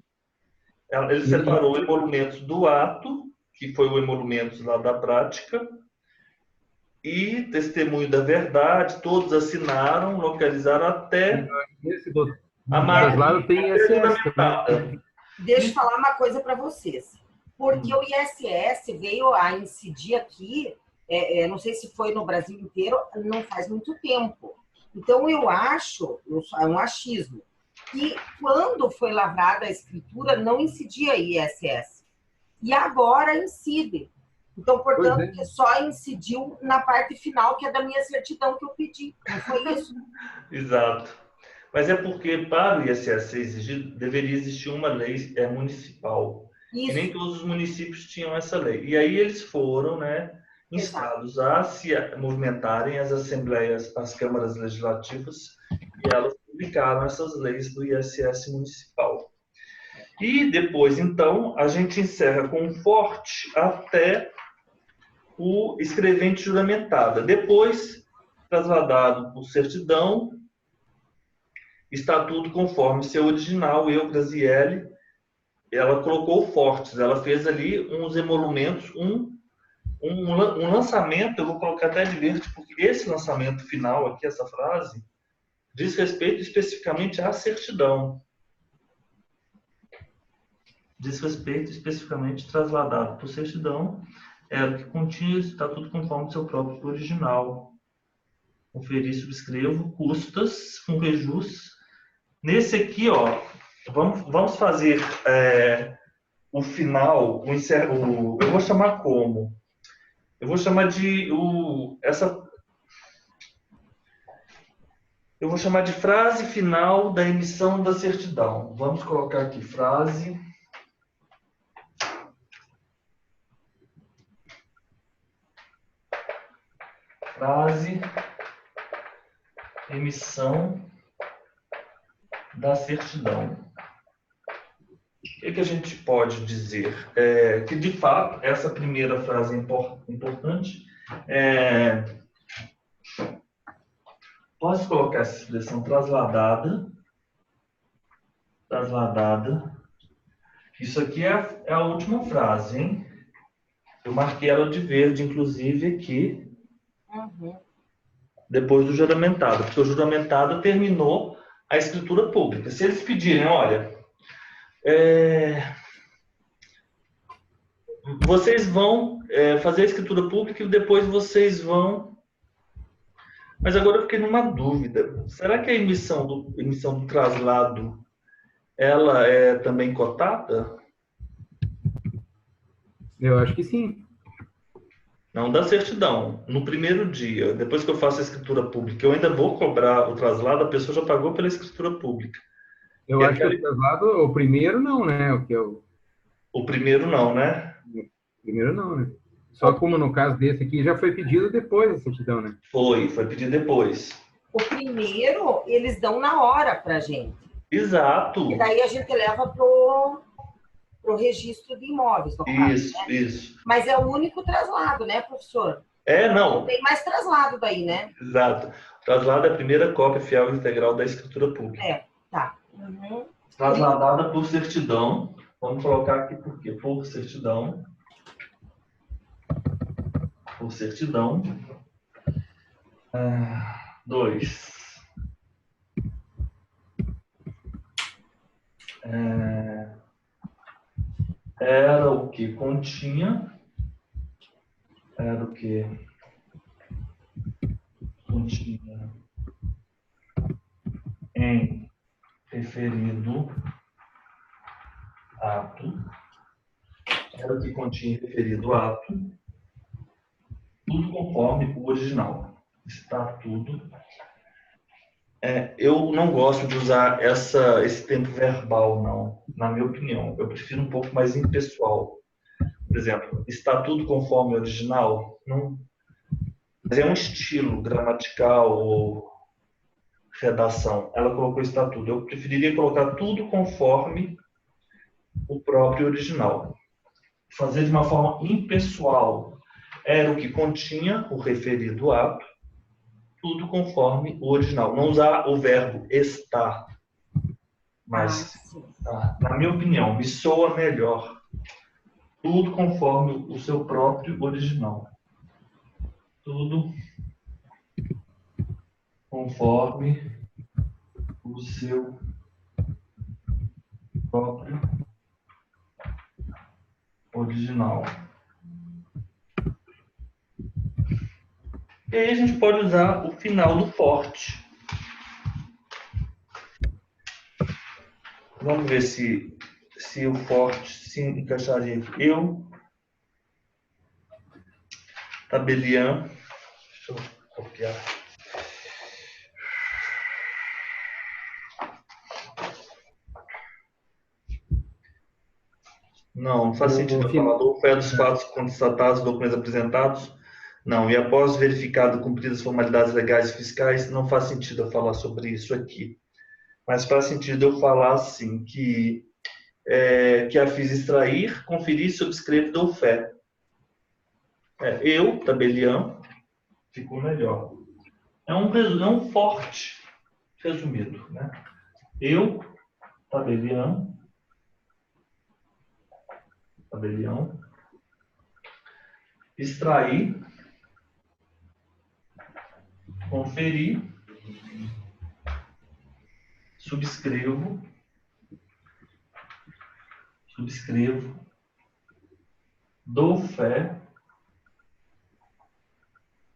Ele separou emolumentos do ato, que foi o emolumento lá da prática, e testemunho da verdade, todos assinaram, localizaram até a traslado tem ISS também. Deixa eu falar uma coisa para vocês. Porque o ISS veio a incidir aqui, não sei se foi no Brasil inteiro, não faz muito tempo. Então, eu acho, é um achismo, que quando foi lavrada a escritura, não incidia ISS. E agora incide. Então, portanto, só incidiu na parte final, que é da minha certidão que eu pedi. Não foi isso? Exato. Mas é porque para o ISS ser exigido, deveria existir uma lei municipal. Isso. E nem todos os municípios tinham essa lei. E aí eles foram, né, instados a se movimentarem as assembleias, as câmaras legislativas, e elas publicaram essas leis do ISS municipal. E depois, então, a gente encerra com um forte até o escrevente juramentada. Depois, trasladado por certidão, está tudo conforme seu original, eu, Graziele, ela colocou fortes, ela fez ali uns emolumentos, um lançamento, eu vou colocar até de verde, porque esse lançamento final aqui, essa frase, diz respeito especificamente à certidão. Diz respeito especificamente trasladado por certidão, o que continha, está tudo conforme seu próprio original. Conferir, subscrevo, custas, com rejus. Nesse aqui, ó, vamos fazer o final, eu vou chamar como? Eu vou chamar de eu vou chamar de frase final da emissão da certidão. Vamos colocar aqui frase emissão da certidão. O que a gente pode dizer? Que, de fato, essa primeira frase é importante. Posso colocar essa expressão trasladada. Isso aqui é a última frase, hein? Eu marquei ela de verde, inclusive, aqui. Uhum. Depois do juramentado, porque o juramentado terminou a escritura pública. Se eles pedirem, olha, vocês vão fazer a escritura pública e depois vocês vão... Mas agora eu fiquei numa dúvida. Será que a emissão do traslado, ela é também cotada? Eu acho que sim. Não da certidão. No primeiro dia, depois que eu faço a escritura pública, eu ainda vou cobrar o traslado, a pessoa já pagou pela escritura pública. Eu acho que o traslado, o primeiro não, né? O que eu... O primeiro não, né? Primeiro não, né? Só como no caso desse aqui, já foi pedido depois da certidão, né? Foi pedido depois. O primeiro, eles dão na hora pra gente. Exato. E daí a gente leva pro registro de imóveis, no caso, Isso, né? isso. Mas é o único traslado, né, professor? Não. Não tem mais traslado daí, né? Exato. Traslado é a primeira cópia fiel e integral da escritura pública. Tá. Uhum. Trasladada por certidão. Vamos colocar aqui por quê? Por certidão. Por certidão. 2. Era o que continha. Era o que continha em referido ato. Era o que continha em referido ato. Tudo conforme o original. Está tudo. Eu não gosto de usar esse tempo verbal, não, na minha opinião. Eu prefiro um pouco mais impessoal. Por exemplo, está tudo conforme o original? Não. Mas é um estilo gramatical ou redação. Ela colocou está tudo. Eu preferiria colocar tudo conforme o próprio original. Fazer de uma forma impessoal. Era o que continha o referido ato, tudo conforme o original. Não usar o verbo estar. Mas, na minha opinião, me soa melhor. Tudo conforme o seu próprio original. Tudo conforme o seu próprio original. E aí a gente pode usar o final do forte. Vamos ver se o forte se encaixaria aqui. Eu, tabelião. Deixa eu copiar. Não faz sentido falar do fé dos fatos constatados, documentos apresentados. Não, e após verificado cumpridas as formalidades legais e fiscais, não faz sentido eu falar sobre isso aqui. Mas faz sentido eu falar assim, que a fiz extrair, conferir, subscrever e dou fé. Eu, tabelião, ficou melhor. É um forte resumido, né? Eu, tabelião, extrair, conferir, subscrevo, dou fé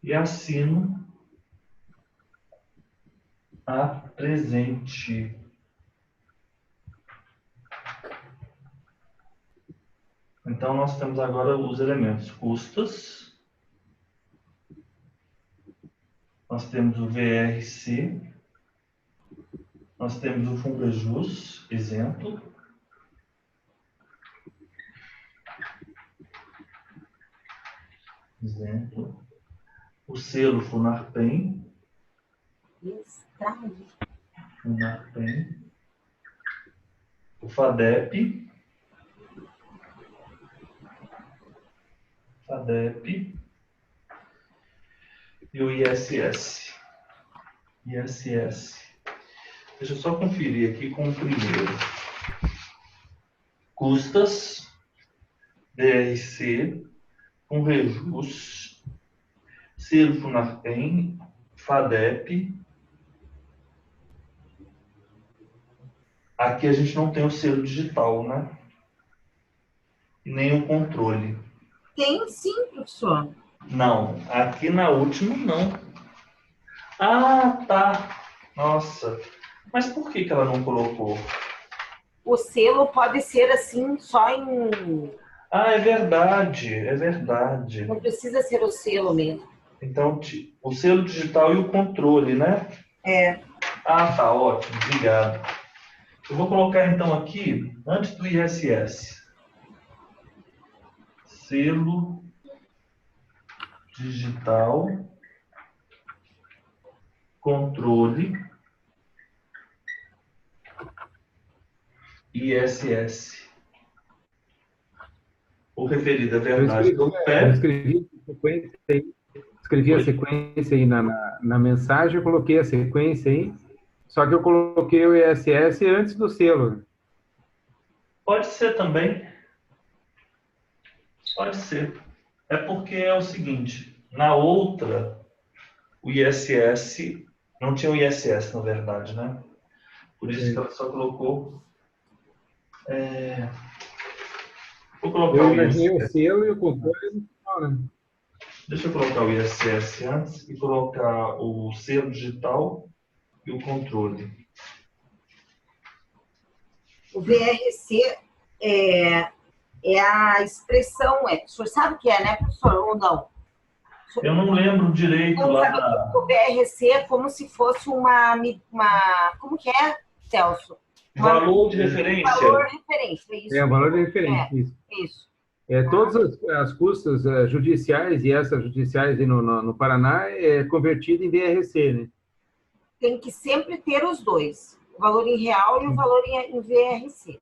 e assino a presente. Então, nós temos agora os elementos custas, nós temos o VRC, nós temos o Fungrejus, isento, o selo Funarpen, o FADEP, e o ISS. Deixa eu só conferir aqui com o primeiro. Custas, DRC, Fungrejus, selo Funarpen, FADEP. Aqui a gente não tem o selo digital, né? E nem o controle. Tem sim, professor. Não, aqui na última não. Ah, tá. Nossa. Mas por que ela não colocou? O selo pode ser assim, só em... Ah, é verdade. Não precisa ser o selo mesmo. Então, o selo digital e o controle, né? Ah, tá, ótimo. Obrigado. Eu vou colocar então aqui, antes do ISS. selo digital, controle, ISS. O referido à verdade do Eu FE. escrevi a sequência aí na mensagem, eu coloquei a sequência aí, só que eu coloquei o ISS antes do selo. Pode ser também. Pode ser. É porque é o seguinte, na outra, o ISS, não tinha o ISS, na verdade, né? Por isso que ela só colocou... Vou colocar Eu o imaginei o ISS. selo e o controle no final, né? Deixa eu colocar o ISS antes e colocar o selo digital e o controle. O VRC é a expressão, o senhor sabe o que é, né, professor, ou não? Eu não lembro direito Não lá sabe o VRC é como se fosse como que é, Celso? valor de referência. Valor de referência, isso. É, o valor de referência, isso. Isso. Todas as custas judiciais e extrajudiciais aí no Paraná é convertido em VRC, né? Tem que sempre ter os dois, o valor em real e o valor em VRC.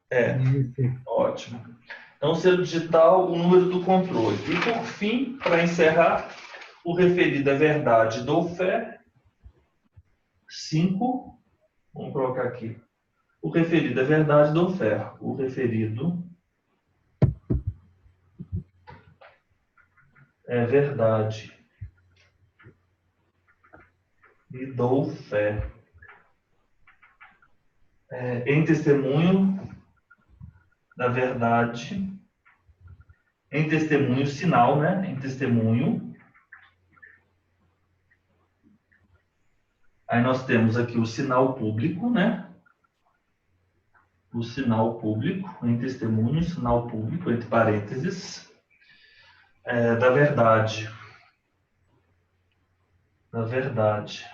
Ótimo. Então, selo digital, o número do controle. E, por fim, para encerrar, o referido à verdade do FE, 5, vamos colocar aqui, o referido à verdade do FE, o referido é verdade e dou fé. Em testemunho da verdade, em testemunho, sinal, né? Em testemunho. Aí nós temos aqui o sinal público, né? O sinal público, em testemunho, sinal público, entre parênteses, da verdade. Da verdade.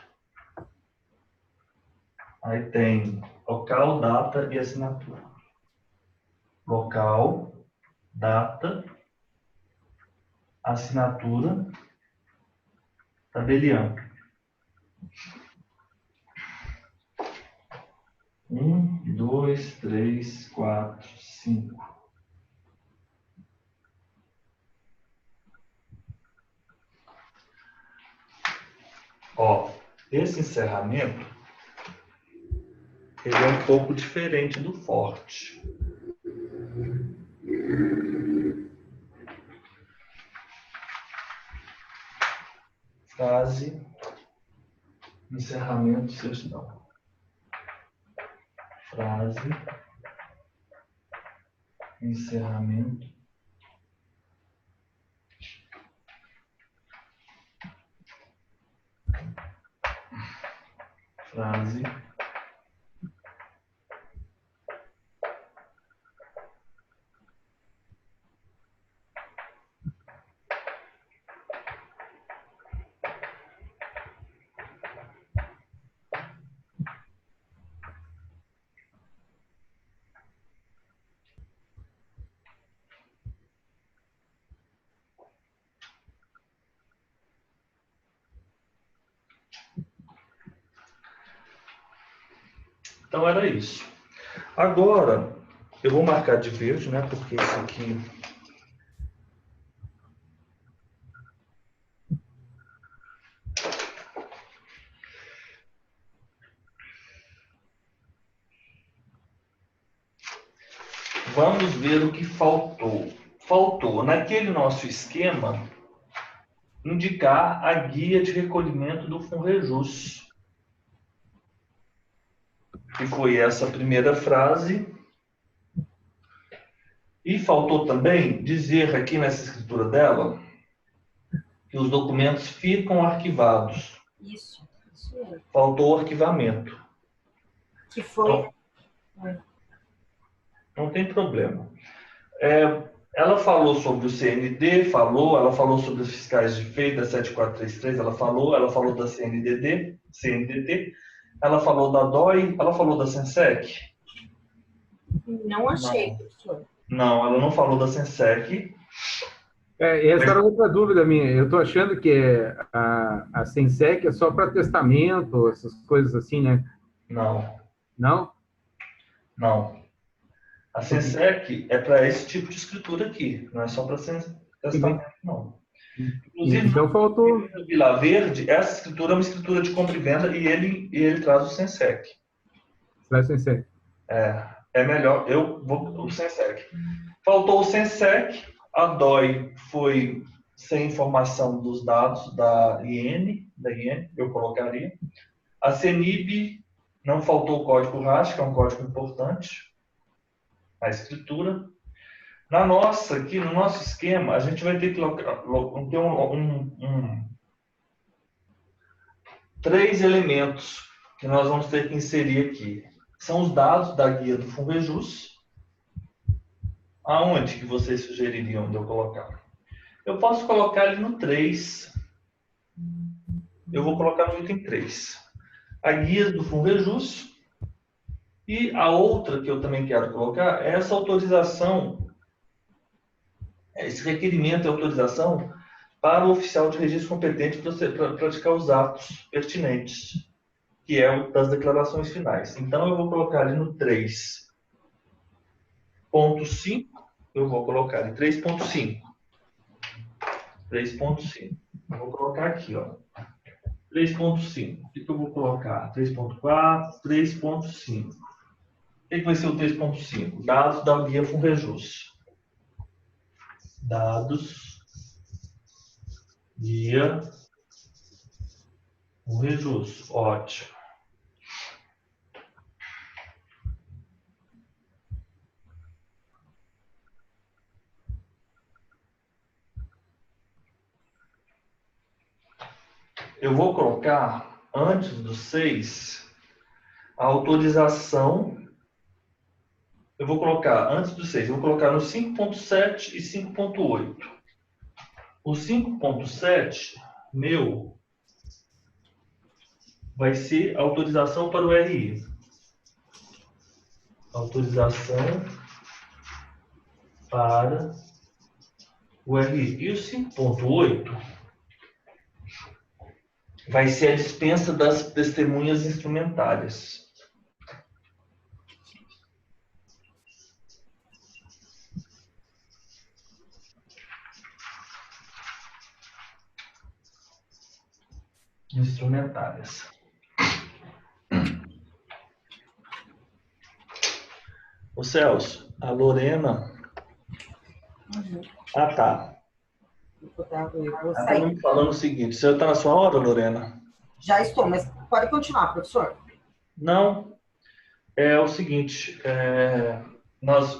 Aí tem local, data e assinatura. Local, data, assinatura, tabelião. 1, 2, 3, 4, 5. Ó, esse encerramento, ele é um pouco diferente do forte. Frase, encerramento, sextão. Frase, encerramento. Frase. Então era isso. Agora, eu vou marcar de verde, né? Porque isso aqui... Vamos ver o que faltou. Faltou, naquele nosso esquema, indicar a guia de recolhimento do FUNREJUS. Que foi essa primeira frase. E faltou também dizer aqui nessa escritura dela que os documentos ficam arquivados. Isso mesmo. Faltou o arquivamento. Que foi... Não tem problema. Ela falou sobre o CND, ela falou sobre os fiscais de FEI da 7433, ela falou da CNDD, ela falou da DOI, ela falou da SENSEC? Não achei, professor. Não, ela não falou da SENSEC. Essa era outra dúvida minha. Eu estou achando que a Sensec é só para testamento, essas coisas assim, né? Não, Não? não. A Sensec é para esse tipo de escritura aqui, não é só para Entendi. testamento, não. Inclusive, Então faltou. no Vila Verde, essa escritura é uma escritura de compra e venda e ele traz o Sensec. Traz Sensec. É melhor, eu vou o Sensec. Faltou o Sensec, a DOI foi sem informação dos dados da IN, eu colocaria. A CENIB não faltou o código RAS, que é um código importante, a escritura. Na nossa, aqui no nosso esquema, a gente vai ter que ter três elementos que nós vamos ter que inserir aqui. São os dados da guia do Funvejus. Aonde que vocês sugeririam de eu colocar? Eu posso colocar ele no 3. Eu vou colocar no item 3. A guia do Funvejus. E a outra que eu também quero colocar é essa autorização, esse requerimento de autorização para o oficial de registro competente para praticar os atos pertinentes, que é o das declarações finais. Então, eu vou colocar ali no 3.5, eu vou colocar em 3.5. 3.5. Eu vou colocar aqui, ó. 3.5. O que eu vou colocar? 3.4, 3.5. O que vai ser o 3.5? Dados da guia Funvejus. Dados guia Funvejus. Ótimo. Eu vou colocar, antes do 6, a autorização. Eu vou colocar, antes do 6, eu vou colocar no 5.7 e 5.8. O 5.7, meu, vai ser autorização para o RI. Autorização para o RI. E o 5.8 vai ser a dispensa das testemunhas instrumentárias. O Celso, a Lorena. Ah, tá. Ela está me falando o seguinte: você está na sua hora, Lorena? Já estou, mas pode continuar, professor. Não, é o seguinte,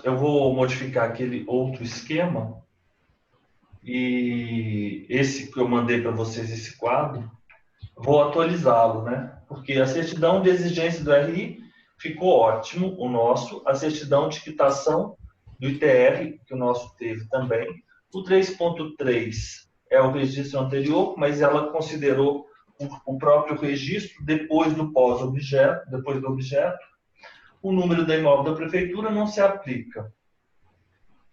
eu vou modificar aquele outro esquema e esse que eu mandei para vocês, esse quadro, vou atualizá-lo, né? Porque a certidão de exigência do RI ficou ótimo, o nosso, a certidão de quitação do ITR, que o nosso teve também. O 3.3 é o registro anterior, mas ela considerou o próprio registro depois do pós-objeto, depois do objeto. O número da imóvel da prefeitura não se aplica.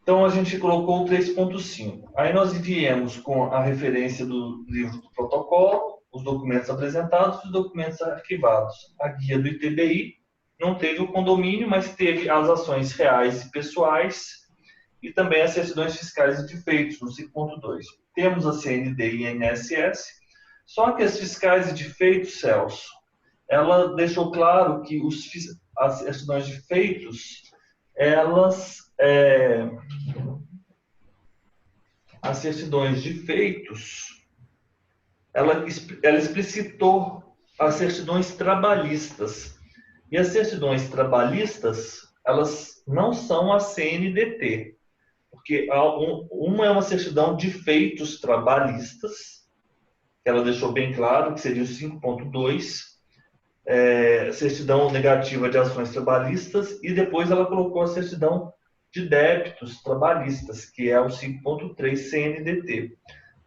Então, a gente colocou o 3.5. Aí nós viemos com a referência do livro do protocolo, os documentos apresentados e os documentos arquivados. A guia do ITBI não teve o condomínio, mas teve as ações reais e pessoais e também as certidões fiscais e de feitos, no 5.2. Temos a CND e a INSS, só que as fiscais e de feitos, Celso, ela deixou claro que as certidões de feitos, as certidões de feitos, ela explicitou as certidões trabalhistas. E as certidões trabalhistas, elas não são a CNDT, porque uma é uma certidão de feitos trabalhistas, que ela deixou bem claro, que seria o 5.2, certidão negativa de ações trabalhistas, e depois ela colocou a certidão de débitos trabalhistas, que é o 5.3 CNDT.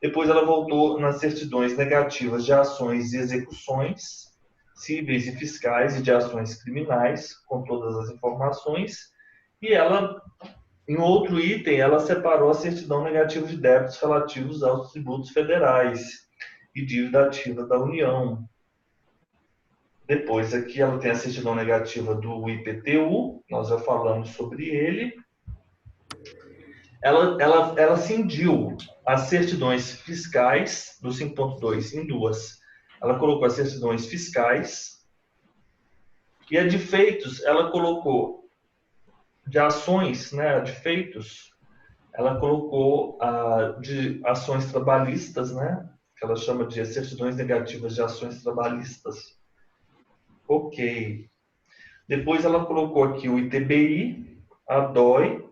Depois ela voltou nas certidões negativas de ações e execuções, cíveis e fiscais e de ações criminais, com todas as informações, e ela Em outro item, ela separou a certidão negativa de débitos relativos aos tributos federais e dívida ativa da União. Depois, aqui ela tem a certidão negativa do IPTU, nós já falamos sobre ele. Ela cindiu as certidões fiscais do 5.2 em duas. Ela colocou as certidões fiscais e a de feitos, ela colocou de ações, né, de feitos, ela colocou de ações trabalhistas, né, que ela chama de certidões negativas de ações trabalhistas. Ok. Depois ela colocou aqui o ITBI, a DOI,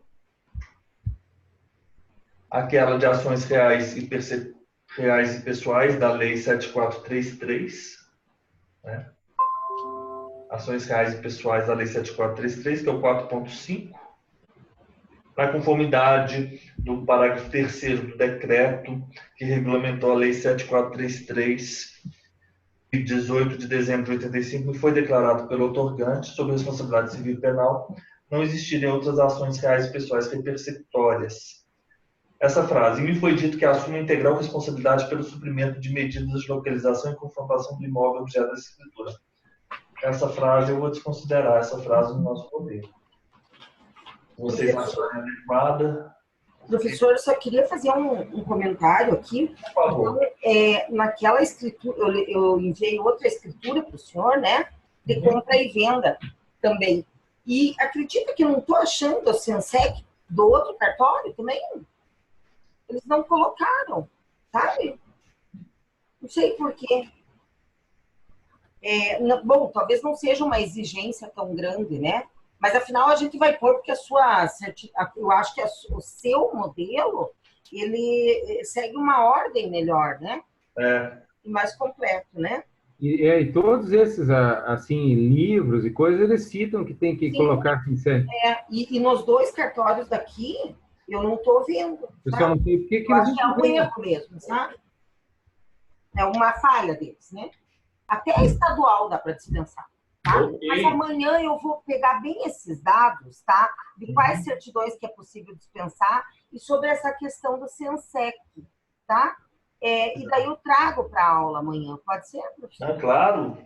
aquela de ações reais e pessoais da Lei 7433, né? Ações reais e pessoais da Lei 7433, que é o 4.5, na conformidade do parágrafo 3º do decreto que regulamentou a Lei 7433, de 18 de dezembro de 85, e foi declarado pelo outorgante, sob responsabilidade civil e penal, não existirem outras ações reais e pessoais persecutórias. Essa frase, me foi dito que assume integral responsabilidade pelo suprimento de medidas de localização e conformação do imóvel objeto da escritura. Essa frase, eu vou desconsiderar essa frase no nosso poder. Vocês acham adequada? Professor, eu só queria fazer um comentário aqui. Por favor. Então, naquela escritura, eu enviei outra escritura para o senhor, né? De compra e venda também. E acredita que eu não estou achando a Sensec do outro cartório também? Eles não colocaram, sabe? Não sei por quê. Bom, talvez não seja uma exigência tão grande, né? Mas afinal a gente vai pôr porque eu acho que o seu modelo ele segue uma ordem melhor, né? E mais completo, né? E todos esses assim livros e coisas eles citam que tem que Sim. colocar Sincep. E nos dois cartórios daqui eu não estou vendo. Eu só não sei por que Eu eles acho que é um erro mesmo, sabe? É uma falha deles, né? Até a estadual dá para dispensar. Tá? Okay. Mas amanhã eu vou pegar bem esses dados, tá? De quais certidões que é possível dispensar e sobre essa questão do Sensec, tá? E daí eu trago para a aula amanhã, pode ser, professor? Claro.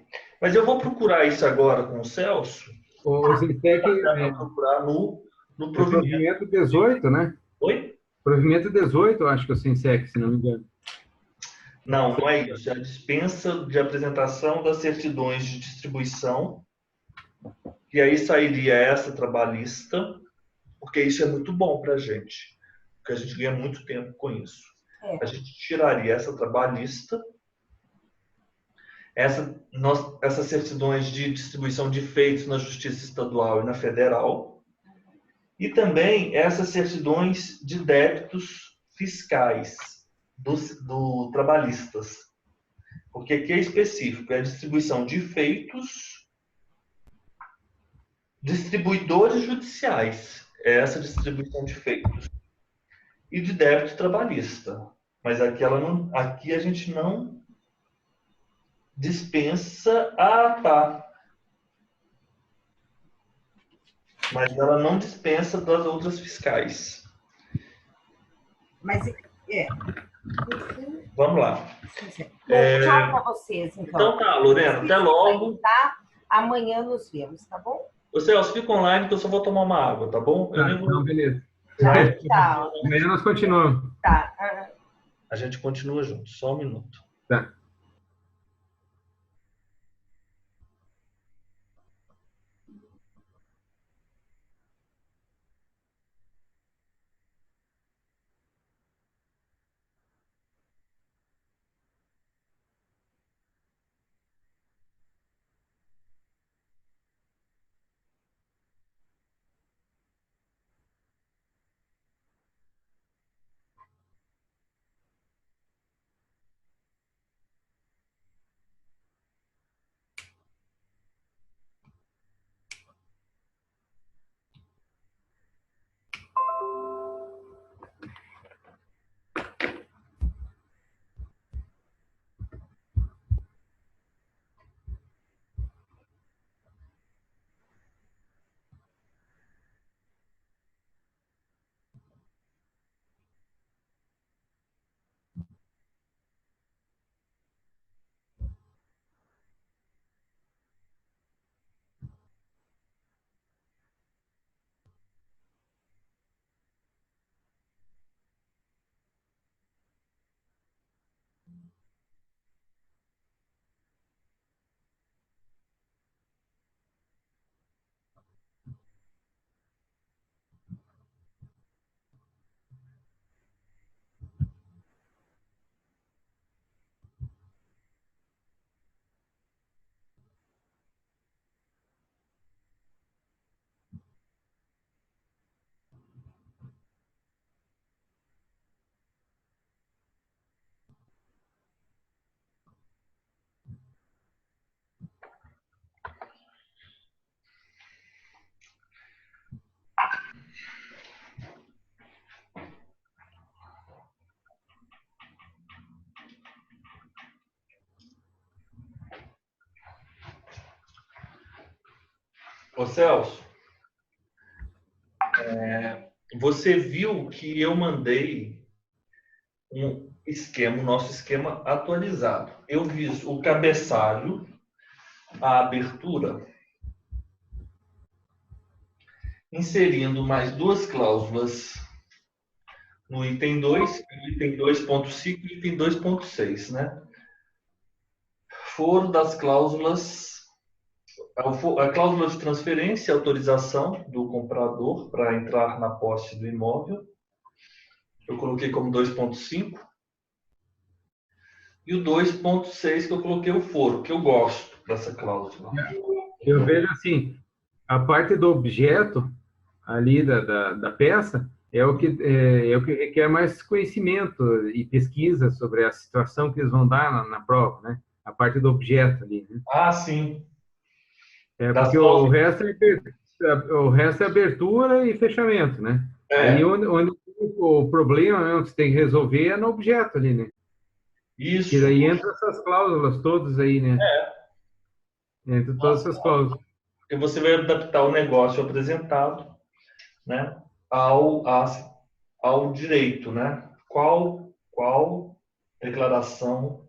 Mas eu vou procurar isso agora com o Celso. O Sincep procurar no provimento 18, né? Oi? Provimento 18, eu acho que é o Sinsec, se não me engano. Não, não é isso. É a dispensa de apresentação das certidões de distribuição. E aí sairia essa trabalhista, porque isso é muito bom para a gente. Porque a gente ganha muito tempo com isso. A gente tiraria essa trabalhista, essas certidões de distribuição de feitos na Justiça Estadual e na Federal, e também essas certidões de débitos fiscais do trabalhistas. Porque aqui é específico, é a distribuição de feitos, distribuidores judiciais, é essa distribuição de feitos, e de débito trabalhista. Mas aqui a gente não dispensa. Tá. Mas ela não dispensa das outras fiscais. Mas, Vamos lá. Bom, tchau para vocês, então. Então tá, Lorena, até logo. Tá? Amanhã nos vemos, tá bom? Ô Celso, fica online que eu só vou tomar uma água, tá bom? Tá, então, beleza. Tchau. Amanhã nós continuamos. Tá. A gente continua junto, só um minuto. Tá. Ô Celso, você viu que eu mandei um esquema, o nosso esquema atualizado. Eu vi o cabeçalho, a abertura, inserindo mais duas cláusulas no item 2, no item 2.5 e item 2.6, né? Foro das cláusulas, a cláusula de transferência, autorização do comprador para entrar na posse do imóvel, eu coloquei como 2.5, e o 2.6 que eu coloquei o foro, que eu gosto dessa cláusula. Eu vejo assim, a parte do objeto ali da peça é o que requer mais conhecimento e pesquisa sobre a situação que eles vão dar na prova, né? A parte do objeto ali, né? Ah, sim. Das Porque cláusulas. o resto é abertura e fechamento, né? Aí onde o problema mesmo que você tem que resolver é no objeto ali, né? Que Isso. daí entra essas cláusulas todas aí, né? Entra todas essas cláusulas. E você vai adaptar o negócio apresentado, né, ao direito, né? Qual declaração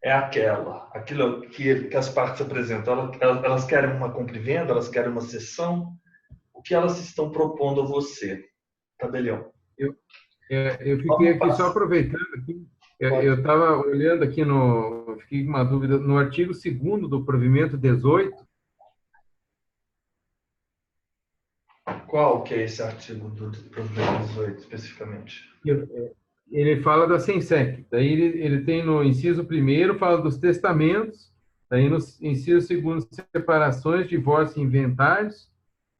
é aquela? Aquilo que as partes apresentam. Elas querem uma compra e venda, elas querem uma cessão. O que elas estão propondo a você, tabelião? Eu fiquei aqui só aproveitando aqui. Eu estava olhando aqui fiquei com uma dúvida, no artigo 2º do provimento 18, Qual que é esse artigo do provimento 18, especificamente? ele fala da SENSEC. Daí ele tem no inciso 1º, fala dos testamentos, daí no inciso 2º, separações, divórcio e inventários,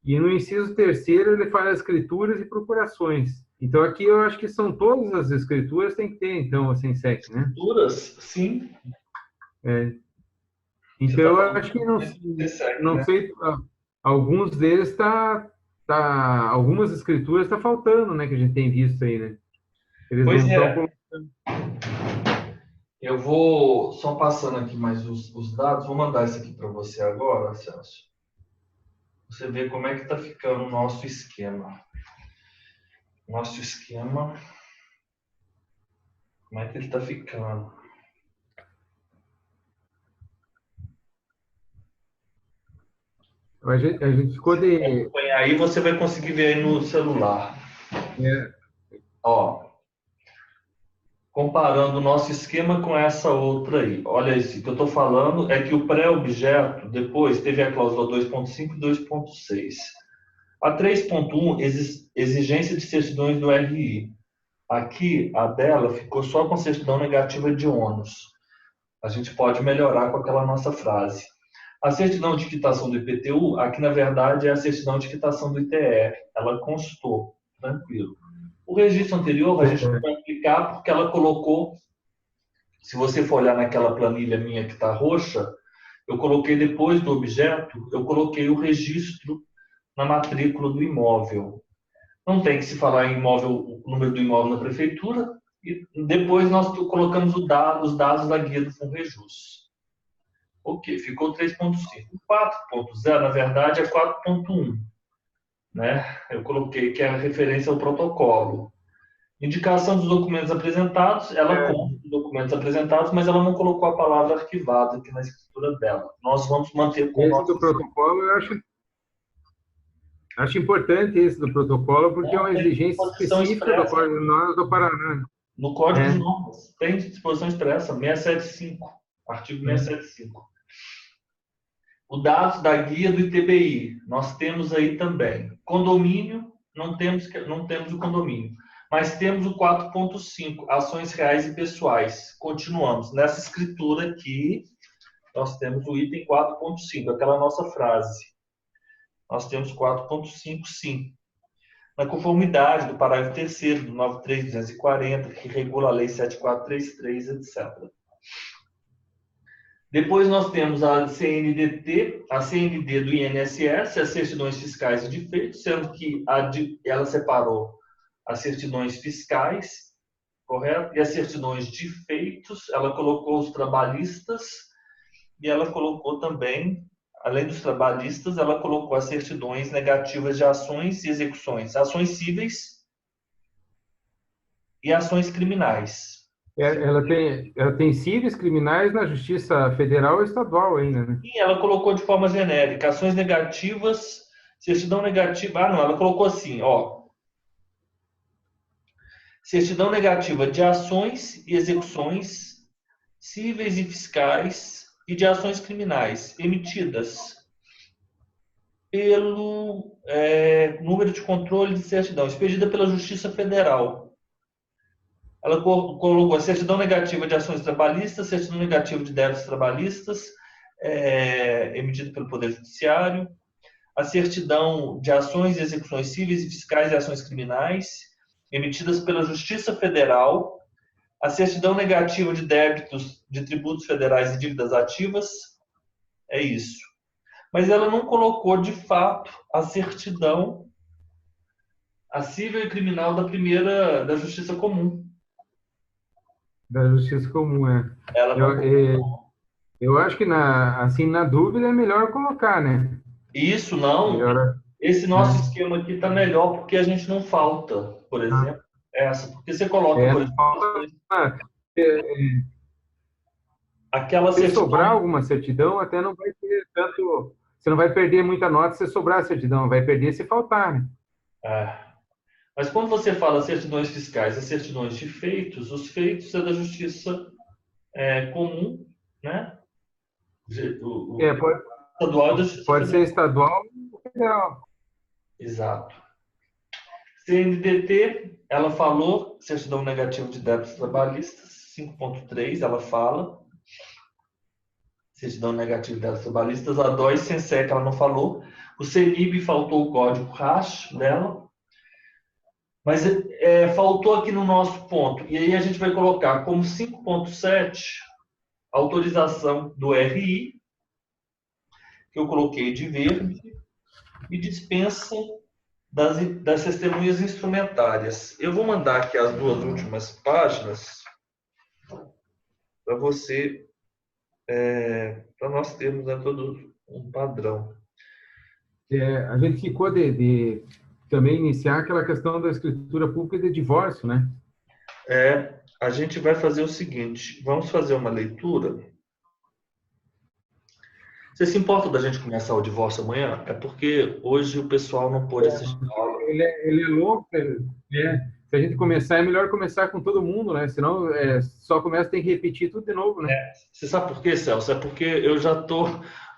e no inciso 3º ele fala escrituras e procurações. Então aqui eu acho que são todas as escrituras tem que ter, então, a SENSEC, né? Escrituras, sim. Então eu acho que não né? sei, alguns deles algumas escrituras está faltando, né, que a gente tem visto aí, né? Eles Pois não estão é. Eu vou só passando aqui mais os dados. Vou mandar isso aqui para você agora, Celso. Você vê como é que está ficando o nosso esquema. Nosso esquema. Como é que ele está ficando? a gente ficou de Aí você vai conseguir ver aí no celular. é, Ó, comparando o nosso esquema com essa outra aí. Olha isso, o que eu estou falando é que o pré-objeto, depois teve a cláusula 2.5 e 2.6. A 3.1, exigência de certidões do RI. Aqui, a dela ficou só com certidão negativa de ônus. A gente pode melhorar com aquela nossa frase. A certidão de quitação do IPTU, aqui na verdade é a certidão de quitação do ITR. Ela constou, tranquilo. O registro anterior a gente não vai aplicar porque ela colocou, se você for olhar naquela planilha minha que está roxa, eu coloquei depois do objeto, eu coloquei o registro na matrícula do imóvel. Não tem que se falar em imóvel, o número do imóvel na prefeitura, e depois nós colocamos os dados da guia do Funrejus. Ok, ficou 3.5. 4.0, na verdade, é 4.1. Né? Eu coloquei que é a referência ao protocolo. Indicação dos documentos apresentados, ela conta os documentos apresentados, mas ela não colocou a palavra arquivado aqui na escritura dela. Nós vamos manter com o esse nosso... do protocolo, eu acho importante esse do protocolo, porque é uma exigência específica do Código de Normas do Paraná. No Código de Normas, tem disposição expressa, 675, artigo 675. O dados da guia do ITBI, nós temos aí também. Condomínio, não temos o condomínio. Mas temos o 4.5, ações reais e pessoais. Continuamos. Nessa escritura aqui, nós temos o item 4.5, aquela nossa frase. Nós temos 4.5, sim. Na conformidade do parágrafo 3º do 93.240, que regula a Lei 7433, etc. Depois nós temos a CNDT, a CND do INSS, as certidões fiscais e de feito, sendo que ela separou as certidões fiscais, correto? E as certidões de feitos, ela colocou os trabalhistas e ela colocou também além dos trabalhistas, ela colocou as certidões negativas de ações e execuções, ações cíveis e ações criminais. Ela tem cíveis criminais na Justiça Federal ou Estadual ainda, né? E ela colocou de forma genérica, ações negativas, certidão negativa. Ah, não, ela colocou assim, ó. Certidão negativa de ações e execuções cíveis e fiscais e de ações criminais emitidas pelo número de controle de certidão, expedida pela Justiça Federal. Ela colocou a certidão negativa de ações trabalhistas, certidão negativa de débitos trabalhistas, emitida pelo Poder Judiciário, a certidão de ações e execuções cíveis e fiscais e ações criminais, emitidas pela Justiça Federal, a certidão negativa de débitos de tributos federais e dívidas ativas, é isso. Mas ela não colocou, de fato, a certidão, a cível e criminal da Justiça Comum. Da Justiça Comum, é. Ela não Eu acho que, assim, na dúvida, é melhor colocar, né? Isso não. Melhor, Esse nosso esquema aqui está melhor porque a gente não falta, por exemplo, essa. Porque você coloca, por exemplo, aquela se certidão. sobrar alguma certidão, até não vai ter tanto. Você não vai perder muita nota se sobrar a certidão, vai perder se faltar, né? Mas quando você fala certidões fiscais e certidões de feitos, os feitos é da Justiça Comum, né? Pode ser estadual ou federal. Exato. CNDT, ela falou, certidão negativa de débitos trabalhistas, 5.3, ela fala. Certidão negativa de débitos trabalhistas. A DOI Sensec, ela não falou. O CENIB faltou o código RACH dela. Mas faltou aqui no nosso ponto. E aí a gente vai colocar como 5.7, autorização do RI, que eu coloquei de verde, e dispensa das testemunhas instrumentárias. Eu vou mandar aqui as duas últimas páginas para você, para nós termos todo um padrão. A gente ficou de também iniciar aquela questão da escritura pública de divórcio, né? A gente vai fazer o seguinte, vamos fazer uma leitura. Você se importa da gente começar o divórcio amanhã? É porque hoje o pessoal não pôde assistir a aula. Ele é louco, se a gente começar, é melhor começar com todo mundo, né? Senão só começa, tem que repetir tudo de novo, né? Você sabe por quê, Celso? É porque eu já estou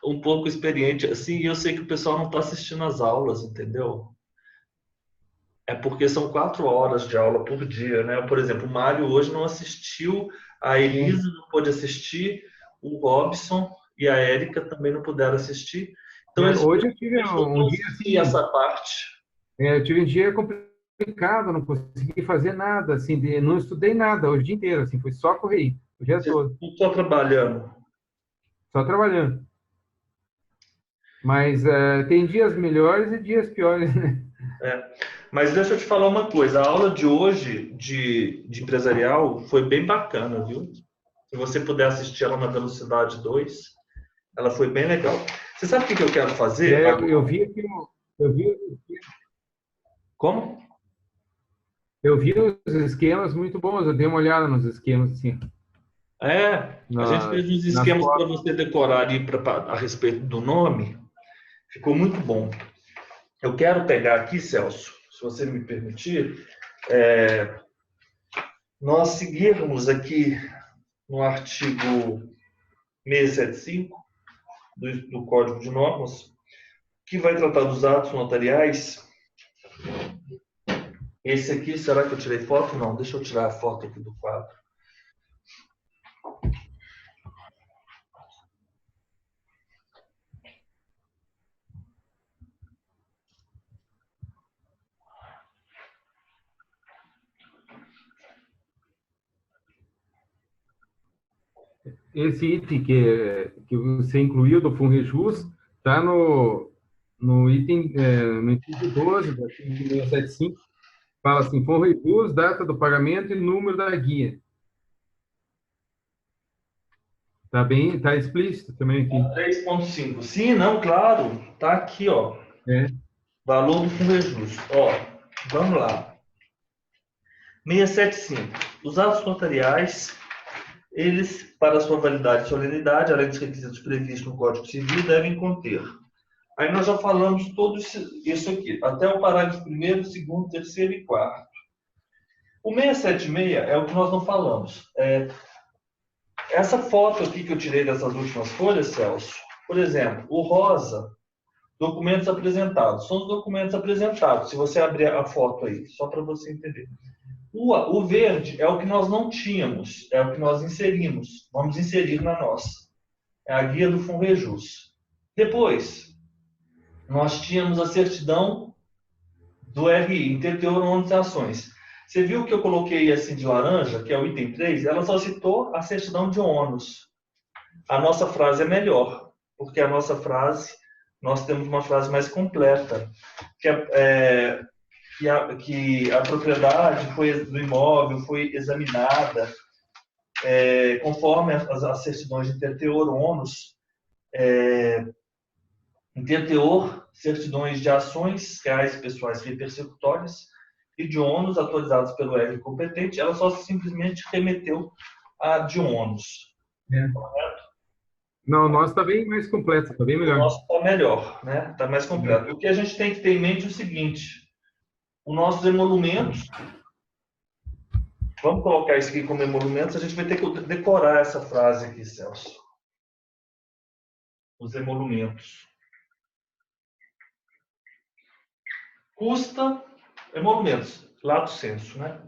um pouco experiente assim e eu sei que o pessoal não está assistindo as aulas, entendeu? É porque são 4 horas de aula por dia, né? Por exemplo, o Mário hoje não assistiu, a Elisa não pôde assistir, o Robson e a Érica também não puderam assistir. Então, hoje eu tive um dia assim, essa parte. Eu tive um dia complicado, não consegui fazer nada, assim, não estudei nada hoje o dia inteiro, assim, foi só correr o dia todo. Só trabalhando. Só trabalhando. Mas tem dias melhores e dias piores, né? Mas deixa eu te falar uma coisa, a aula de hoje de empresarial foi bem bacana, viu? Se você puder assistir ela na velocidade 2, ela foi bem legal. Você sabe o que eu quero fazer? Eu vi aqui. Como? Eu vi os esquemas muito bons, eu dei uma olhada nos esquemas, assim. A gente fez uns esquemas para você decorar ali a respeito do nome. Ficou muito bom. Eu quero pegar aqui, Celso, se você me permitir, nós seguirmos aqui no artigo 675 do Código de Normas, que vai tratar dos atos notariais. Esse aqui, será que eu tirei foto? Não, deixa eu tirar a foto aqui do quadro. Esse item que você incluiu do FUNREJUS está no item, no inciso 12 da 675, fala assim, FUNREJUS, data do pagamento e número da guia. Tá bem, tá explícito também aqui. 3,5. Sim, não, claro. Tá aqui, ó. É. Valor do fundo justo. Ó, vamos lá. 675. Os atos notariais, eles, para sua validade e solenidade, além dos requisitos previstos no Código Civil, devem conter. Aí nós já falamos tudo isso aqui, até o parágrafo 1º, 2º, 3º e 4º. O 676 é o que nós não falamos. Essa foto aqui que eu tirei dessas últimas folhas, Celso, por exemplo, o rosa, documentos apresentados. São os documentos apresentados, se você abrir a foto aí, só para você entender. O verde é o que nós não tínhamos, é o que nós inserimos. Vamos inserir na nossa. É a guia do FUNREJUS. Depois, nós tínhamos a certidão do RI, Interteor Ônus e Ações. Você viu que eu coloquei assim de laranja, que é o item 3? Ela só citou a certidão de ônus. A nossa frase é melhor, porque a nossa frase, nós temos uma frase mais completa, que a propriedade do imóvel foi examinada conforme as certidões de interteor ônus, interteor, certidões de ações reais, pessoais e persecutórias e de ônus atualizados pelo R competente, ela só simplesmente remeteu a de ônus. É. Não, o nosso está bem mais completo, está bem O melhor. nosso está melhor, né? Está mais completo. O que a gente tem que ter em mente é o seguinte: os nossos emolumentos, vamos colocar isso aqui como emolumentos, a gente vai ter que decorar essa frase aqui, Celso. Os emolumentos. Custa, emolumentos, lato sensu, né?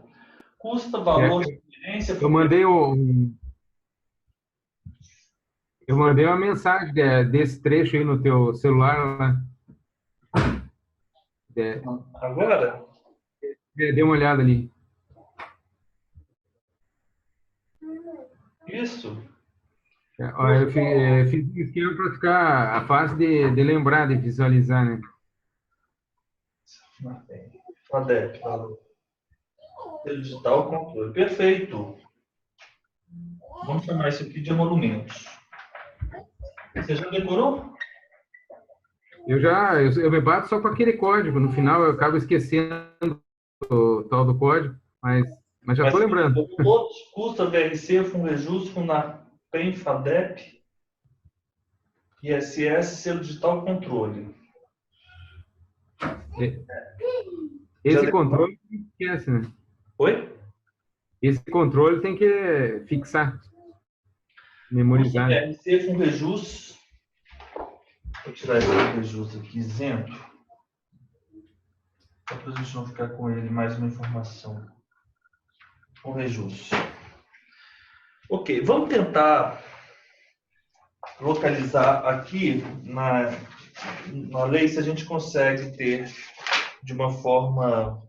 Custa, valor de referência. Eu mandei uma mensagem desse trecho aí no teu celular lá. Agora? Dê uma olhada ali. Isso. Eu fiz um esquema para ficar fácil de lembrar, de visualizar, né? FADEP, valor. Digital controle. Perfeito. Vamos chamar isso aqui de emolumentos. Você já decorou? Eu me bato só com aquele código. No final eu acabo esquecendo o tal do código, mas já estou lembrando. Todos, custa, VRC, FUNREJUS, FUNAPEM, FADEP, ISS, selo digital controle. Esse controle esquece, né? Oi? Esse controle tem que fixar, memorizar. VRC, FUNREJUS. Vou tirar esse FUNREJUS aqui isento. Só para a gente não ficar com ele mais uma informação. FUNREJUS. Ok, vamos tentar localizar aqui na lei se a gente consegue ter de uma forma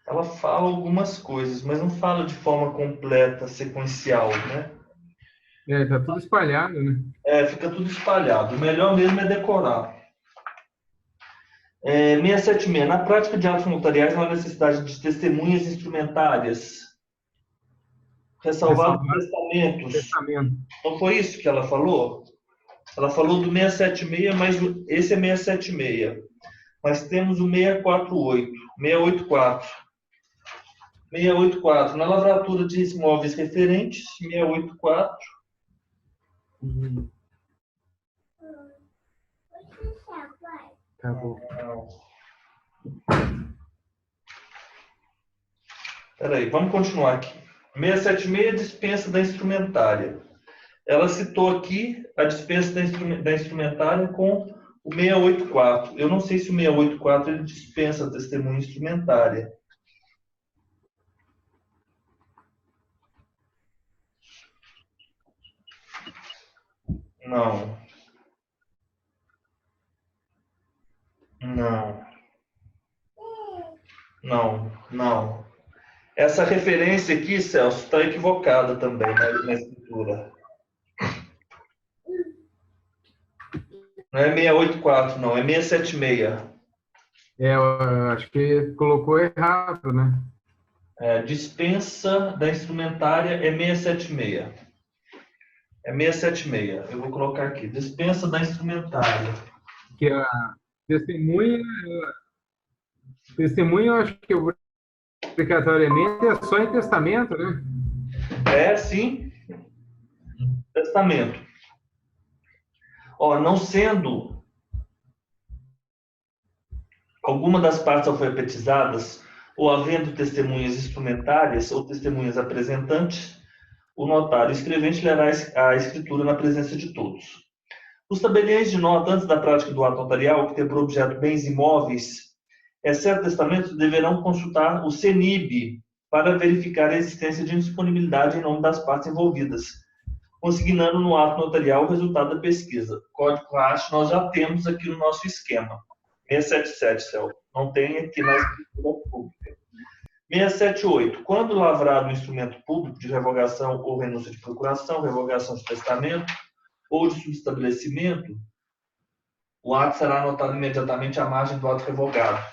ela fala algumas coisas, mas não fala de forma completa, sequencial, né? Tá tudo espalhado, né? Fica tudo espalhado. O melhor mesmo é decorar. 676. Na prática de atos notariais, não há necessidade de testemunhas instrumentárias. Ressalvado testamentos. Testamento. Não foi isso que ela falou? Ela falou do 676, mas esse é 676. Mas temos o 648, 684. 684. Na lavratura de imóveis referentes, 684. Acabou. Espera aí, vamos continuar aqui. 676, dispensa da instrumentária. Ela citou aqui a dispensa da instrumentária com o 684. Eu não sei se o 684 ele dispensa a testemunha instrumentária. Não. Essa referência aqui, Celso, está equivocada também na escritura. Não é 684, não, é 676. Eu acho que colocou errado, né? Dispensa da instrumentária é 676. É 676. Eu vou colocar aqui. Dispensa da instrumentária. Que a testemunha, eu acho que obrigatoriamente é só em testamento, né? Sim. Testamento. Não sendo alguma das partes alfabetizadas ou havendo testemunhas instrumentárias ou testemunhas apresentantes, o notário escrevente lerá a escritura na presença de todos. Os tabeliões de nota, antes da prática do ato notarial, que tem por objeto bens imóveis, exceto testamentos, deverão consultar o CENIB para verificar a existência de indisponibilidade em nome das partes envolvidas, consignando no ato notarial o resultado da pesquisa. Código RACH nós já temos aqui no nosso esquema. 677, Céu. Não tem aqui na escritura pública. 678. Quando lavrado um instrumento público de revogação ou renúncia de procuração, revogação de testamento ou de subestabelecimento, o ato será anotado imediatamente à margem do ato revogado.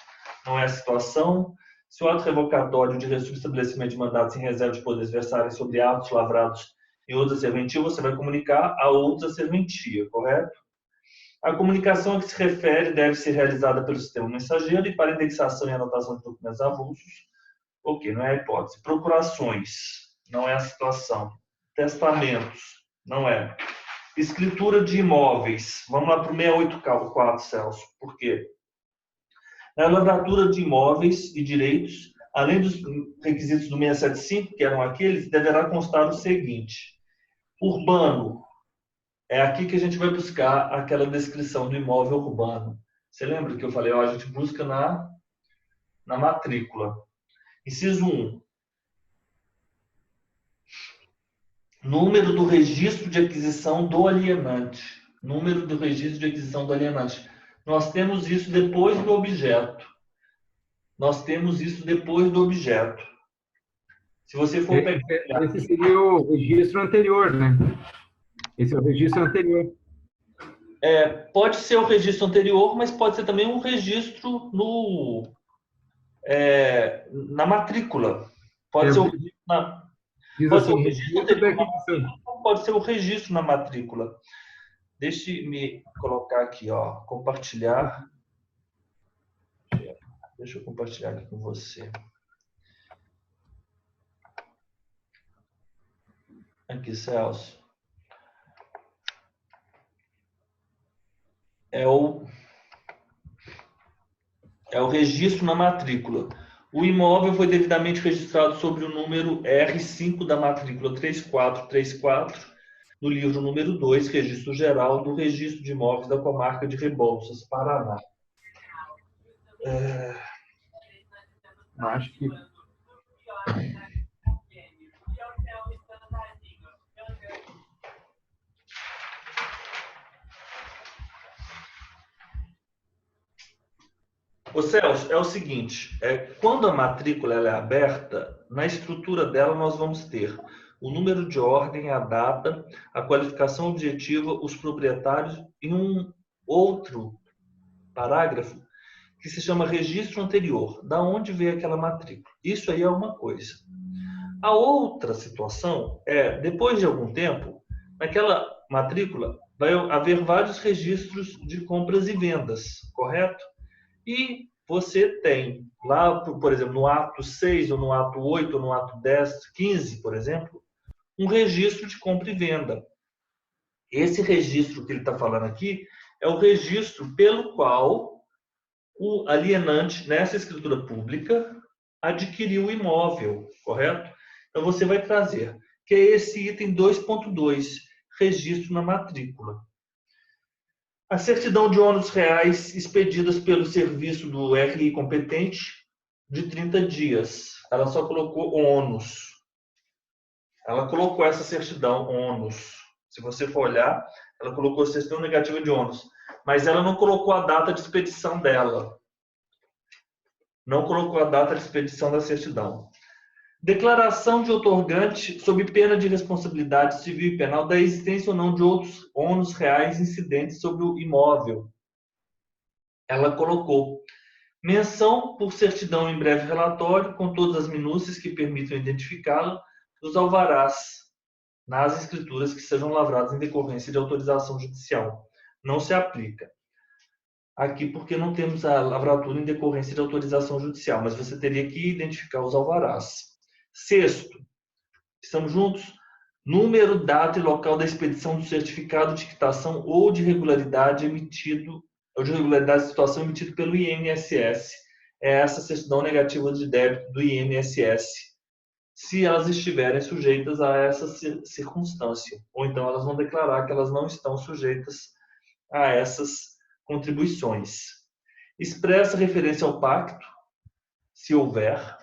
Não é a situação. Se o ato revocatório de subestabelecimento de mandato sem reserva de poderes versarem sobre atos lavrados em outra serventia, você vai comunicar a outra serventia, correto? A comunicação a que se refere deve ser realizada pelo sistema mensageiro e para indexação e anotação de documentos avulsos. Ok, não é a hipótese. Procurações, não é a situação. Testamentos, não é. Escritura de imóveis. Vamos lá para o 684, Celso. Por quê? Na lavratura de imóveis e direitos, além dos requisitos do 675, que eram aqueles, deverá constar o seguinte. Urbano. É aqui que a gente vai buscar aquela descrição do imóvel urbano. Você lembra que eu falei, a gente busca na matrícula. Inciso 1. Número do registro de aquisição do alienante. Número do registro de aquisição do alienante. Nós temos isso depois do objeto. Se você for pegar... Esse seria o registro anterior, né? Esse é o registro anterior. Pode ser o registro anterior, mas pode ser também um registro na matrícula. Pode ser o registro na... Pode ser o registro anterior na matrícula, pode ser o registro na matrícula. Deixe-me colocar aqui, compartilhar. Deixa eu compartilhar aqui com você. Aqui, Celso. É o registro na matrícula. O imóvel foi devidamente registrado sobre o número R5 da matrícula 3434, no livro número 2, Registro Geral do Registro de Imóveis da Comarca de Rebouças, Paraná. Acho que... Ô Celso, é o seguinte, quando a matrícula ela é aberta, na estrutura dela nós vamos ter o número de ordem, a data, a qualificação objetiva, os proprietários e um outro parágrafo que se chama registro anterior, da onde veio aquela matrícula. Isso aí é uma coisa. A outra situação é, depois de algum tempo, naquela matrícula vai haver vários registros de compras e vendas, correto? E você tem lá, por exemplo, no ato 6, ou no ato 8, ou no ato 10, 15, por exemplo, um registro de compra e venda. Esse registro que ele está falando aqui é o registro pelo qual o alienante, nessa escritura pública, adquiriu o imóvel, correto? Então, você vai trazer, que é esse item 2.2, registro na matrícula. A certidão de ônus reais expedidas pelo serviço do RI competente de 30 dias. Ela só colocou ônus. Ela colocou essa certidão ônus. Se você for olhar, ela colocou certidão negativa de ônus. Mas ela não colocou a data de expedição dela. Não colocou a data de expedição da certidão. Declaração de outorgante sob pena de responsabilidade civil e penal da existência ou não de outros ônus reais incidentes sobre o imóvel. Ela colocou. Menção por certidão em breve relatório, com todas as minúcias que permitam identificá-lo, dos alvarás nas escrituras que sejam lavradas em decorrência de autorização judicial. Não se aplica aqui porque não temos a lavratura em decorrência de autorização judicial, mas você teria que identificar os alvarás. Sexto, estamos juntos? Número, data e local da expedição do certificado de quitação ou de regularidade emitido, ou de regularidade de situação emitido pelo INSS. É essa certidão negativa de débito do INSS, se elas estiverem sujeitas a essa circunstância. Ou então elas vão declarar que elas não estão sujeitas a essas contribuições. Expressa referência ao pacto, se houver.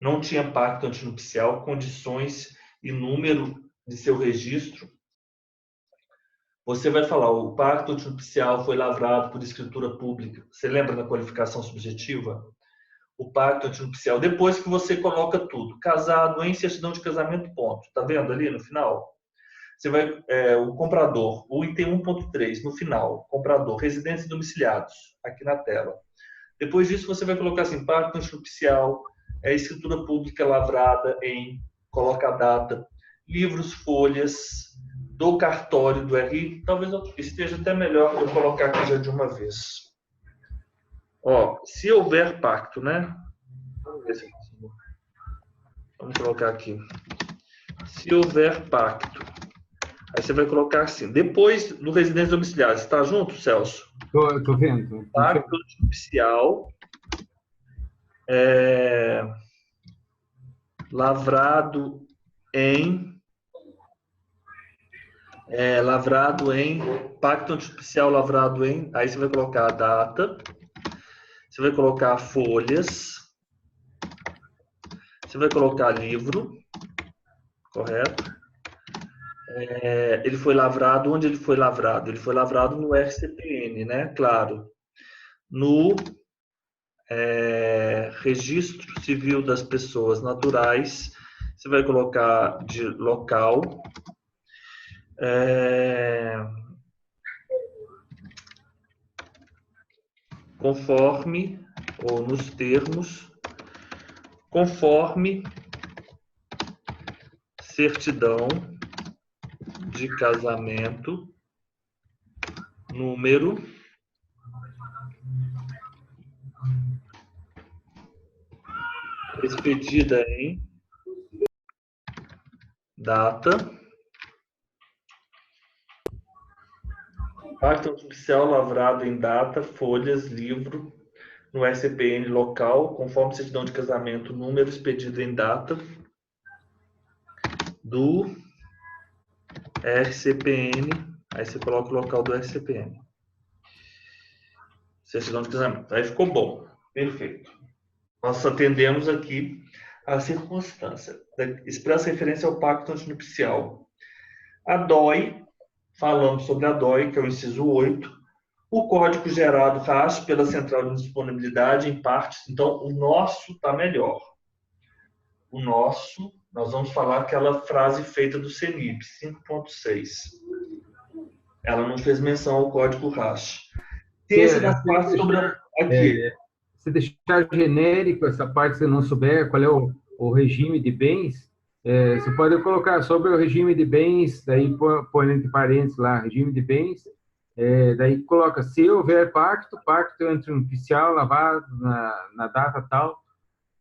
Não tinha pacto antinupcial, condições e número de seu registro. Você vai falar, o pacto antinupcial foi lavrado por escritura pública. Você lembra da qualificação subjetiva? O pacto antinupcial, depois que você coloca tudo, casado em certidão de casamento, ponto. Tá vendo ali no final? Você vai, o comprador, o item 1.3, no final, comprador, residentes e domiciliados, aqui na tela. Depois disso, você vai colocar assim, pacto antinupcial, escritura pública lavrada em, coloca a data, livros, folhas, do cartório do RI. Talvez esteja até melhor eu colocar aqui já de uma vez. Ó, se houver pacto, né? Vamos ver se eu consigo. Vamos colocar aqui. Se houver pacto. Aí você vai colocar assim. Depois do residente domiciliar. Está junto, Celso? Tô vendo. Pacto antinupcial lavrado em pacto antinupcial lavrado em. Aí você vai colocar a data. Você vai colocar folhas. Você vai colocar livro. Correto? Ele foi lavrado. Onde ele foi lavrado? Ele foi lavrado no RCPN, né? Claro. No Registro Civil das Pessoas Naturais. Você vai colocar de local. Conforme, ou nos termos, conforme certidão de casamento, número, expedida em data, pacto antinupcial lavrado em data, folhas, livro, no RCPN local, conforme certidão de casamento, número, expedido em data, do RCPN, aí você coloca o local do RCPN. Certidão de casamento. Aí ficou bom. Perfeito. Nós atendemos aqui a circunstância. Expressa referência ao pacto antinupcial. A DOI, falamos sobre a DOI, que é o inciso 8, o código gerado RAS pela Central de Disponibilidade em partes. Então, o nosso está melhor. O nosso, nós vamos falar aquela frase feita do CENIP, 5.6. Ela não fez menção ao código RAS. Terça das partes sobre aqui. Se deixar genérico essa parte, se não souber qual é o regime de bens, você pode colocar sobre o regime de bens, daí põe entre parênteses lá, regime de bens, daí coloca, se houver pacto antinupcial lavado na data tal,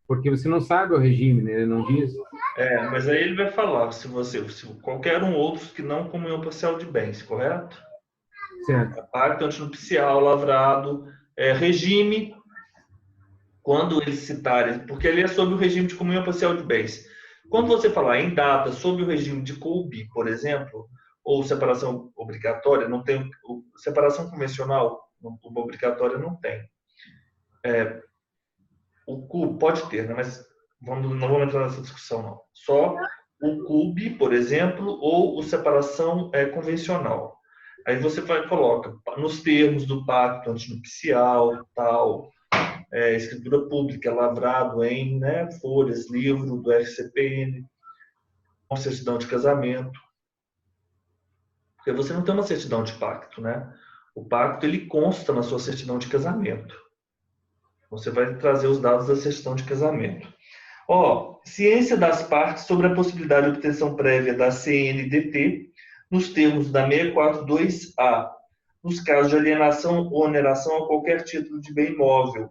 porque você não sabe o regime, né? Ele não diz. Mas aí ele vai falar, se qualquer um outro que não comunhão parcial de bens, correto? Certo. Pacto antinupcial lavrado, regime, quando eles citarem, porque ele é sobre o regime de comunhão parcial de bens. Quando você falar em data sobre o regime de COUB, por exemplo, ou separação obrigatória, não tem separação convencional, obrigatória não tem. O CUB pode ter, né? Mas não vamos entrar nessa discussão, não. Só o CUB, por exemplo, ou separação convencional. Aí você coloca nos termos do pacto antinupcial, tal, escritura pública, lavrado em folhas, livro do RCPN, com certidão de casamento. Porque você não tem uma certidão de pacto, né? O pacto, ele consta na sua certidão de casamento. Você vai trazer os dados da certidão de casamento. Ó, ciência das partes sobre a possibilidade de obtenção prévia da CNDT nos termos da 642A, nos casos de alienação ou oneração a qualquer título de bem imóvel,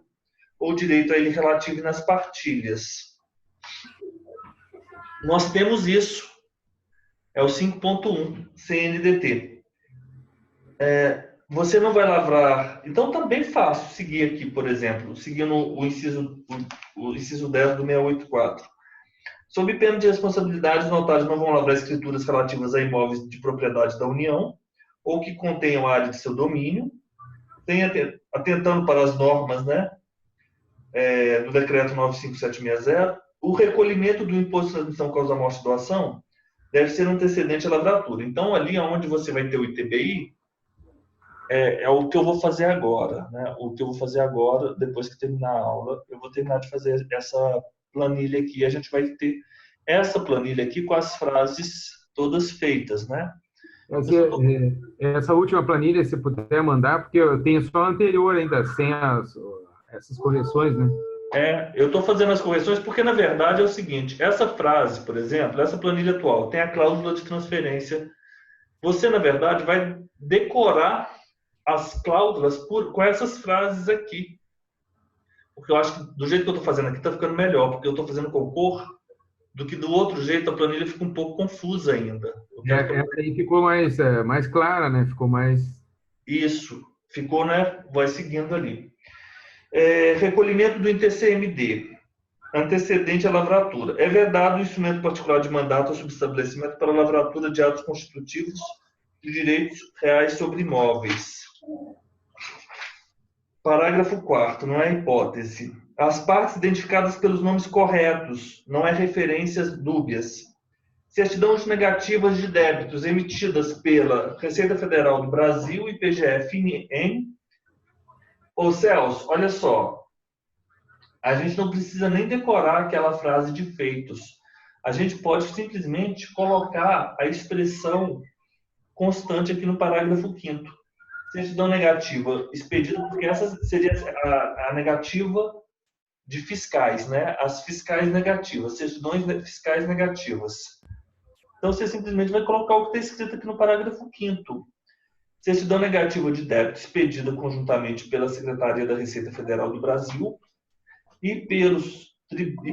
ou direito a ele relativo nas partilhas. Nós temos isso. É o 5.1, CNDT. Você não vai lavrar... Então, tá bem fácil seguir aqui, por exemplo, seguindo o inciso 10 do 684. Sob pena de responsabilidade, os notários não vão lavrar escrituras relativas a imóveis de propriedade da União ou que contenham área de seu domínio, atentando para as normas, né, do Decreto 95760. O recolhimento do imposto de transmissão causa-morte e doação deve ser antecedente à lavratura. Então, ali onde você vai ter o ITBI, é o que eu vou fazer agora, né? O que eu vou fazer agora, depois que terminar a aula, eu vou terminar de fazer essa planilha aqui. A gente vai ter essa planilha aqui com as frases todas feitas, né? Essa última planilha, se puder mandar, porque eu tenho só a anterior ainda, sem essas correções, né? Eu estou fazendo as correções porque, na verdade, é o seguinte. Essa frase, por exemplo, essa planilha atual, tem a cláusula de transferência. Você, na verdade, vai decorar as cláusulas com essas frases aqui. Porque eu acho que do jeito que eu estou fazendo aqui está ficando melhor, porque eu estou fazendo com cor, do que do outro jeito a planilha fica um pouco confusa ainda. Essa aí ficou mais clara, né? Ficou mais... Isso, ficou, né? Vai seguindo ali. Recolhimento do ITCMD, antecedente à lavratura. É vedado o instrumento particular de mandato ou subestabelecimento para a lavratura de atos constitutivos de direitos reais sobre imóveis. Parágrafo 4º, não é hipótese. As partes identificadas pelos nomes corretos, não é referências dúbias. Certidões negativas de débitos emitidas pela Receita Federal do Brasil e PGF-N. Ô Celso, olha só. A gente não precisa nem decorar aquela frase de feitos. A gente pode simplesmente colocar a expressão constante aqui no parágrafo 5º. Certidão negativa expedida, porque essa seria a negativa de fiscais, né? As fiscais negativas, certidões fiscais negativas. Então, você simplesmente vai colocar o que está escrito aqui no parágrafo 5º. Certidão negativa de débito expedida conjuntamente pela Secretaria da Receita Federal do Brasil e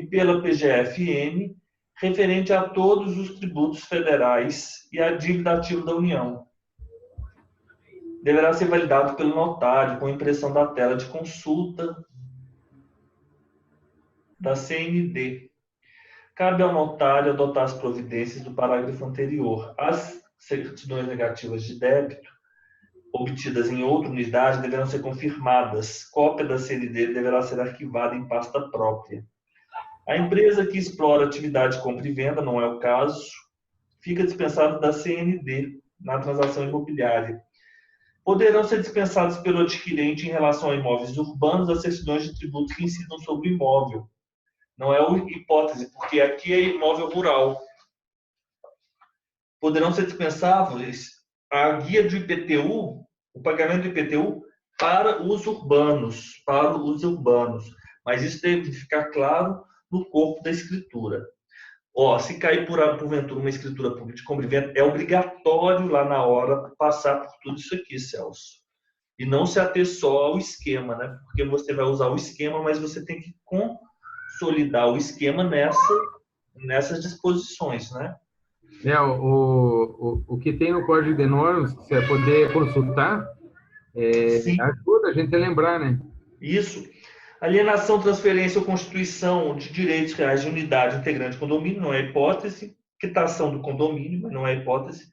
pela PGF-N, referente a todos os tributos federais e a dívida ativa da União. Deverá ser validado pelo notário com impressão da tela de consulta da CND. Cabe ao notário adotar as providências do parágrafo anterior. As certidões negativas de débito obtidas em outra unidade deverão ser confirmadas. Cópia da CND deverá ser arquivada em pasta própria. A empresa que explora atividade de compra e venda, não é o caso, fica dispensada da CND na transação imobiliária. Poderão ser dispensados pelo adquirente em relação a imóveis urbanos as certidões de tributos que incidam sobre o imóvel. Não é uma hipótese, porque aqui é imóvel rural. Poderão ser dispensáveis a guia do IPTU, o pagamento do IPTU para os urbanos, Mas isso deve ficar claro no corpo da escritura. Se cair porventura uma escritura pública de compra e venda, é obrigatório lá na hora passar por tudo isso aqui, Celso. E não se ater só ao esquema, né? Porque você vai usar o esquema, mas você tem que consolidar o esquema nessas disposições, né? O que tem no Código de Normas, que você vai poder consultar, ajuda a gente a lembrar, né? Isso. Alienação, transferência ou constituição de direitos reais de unidade integrante de condomínio, não é hipótese. Quitação do condomínio, mas não é hipótese.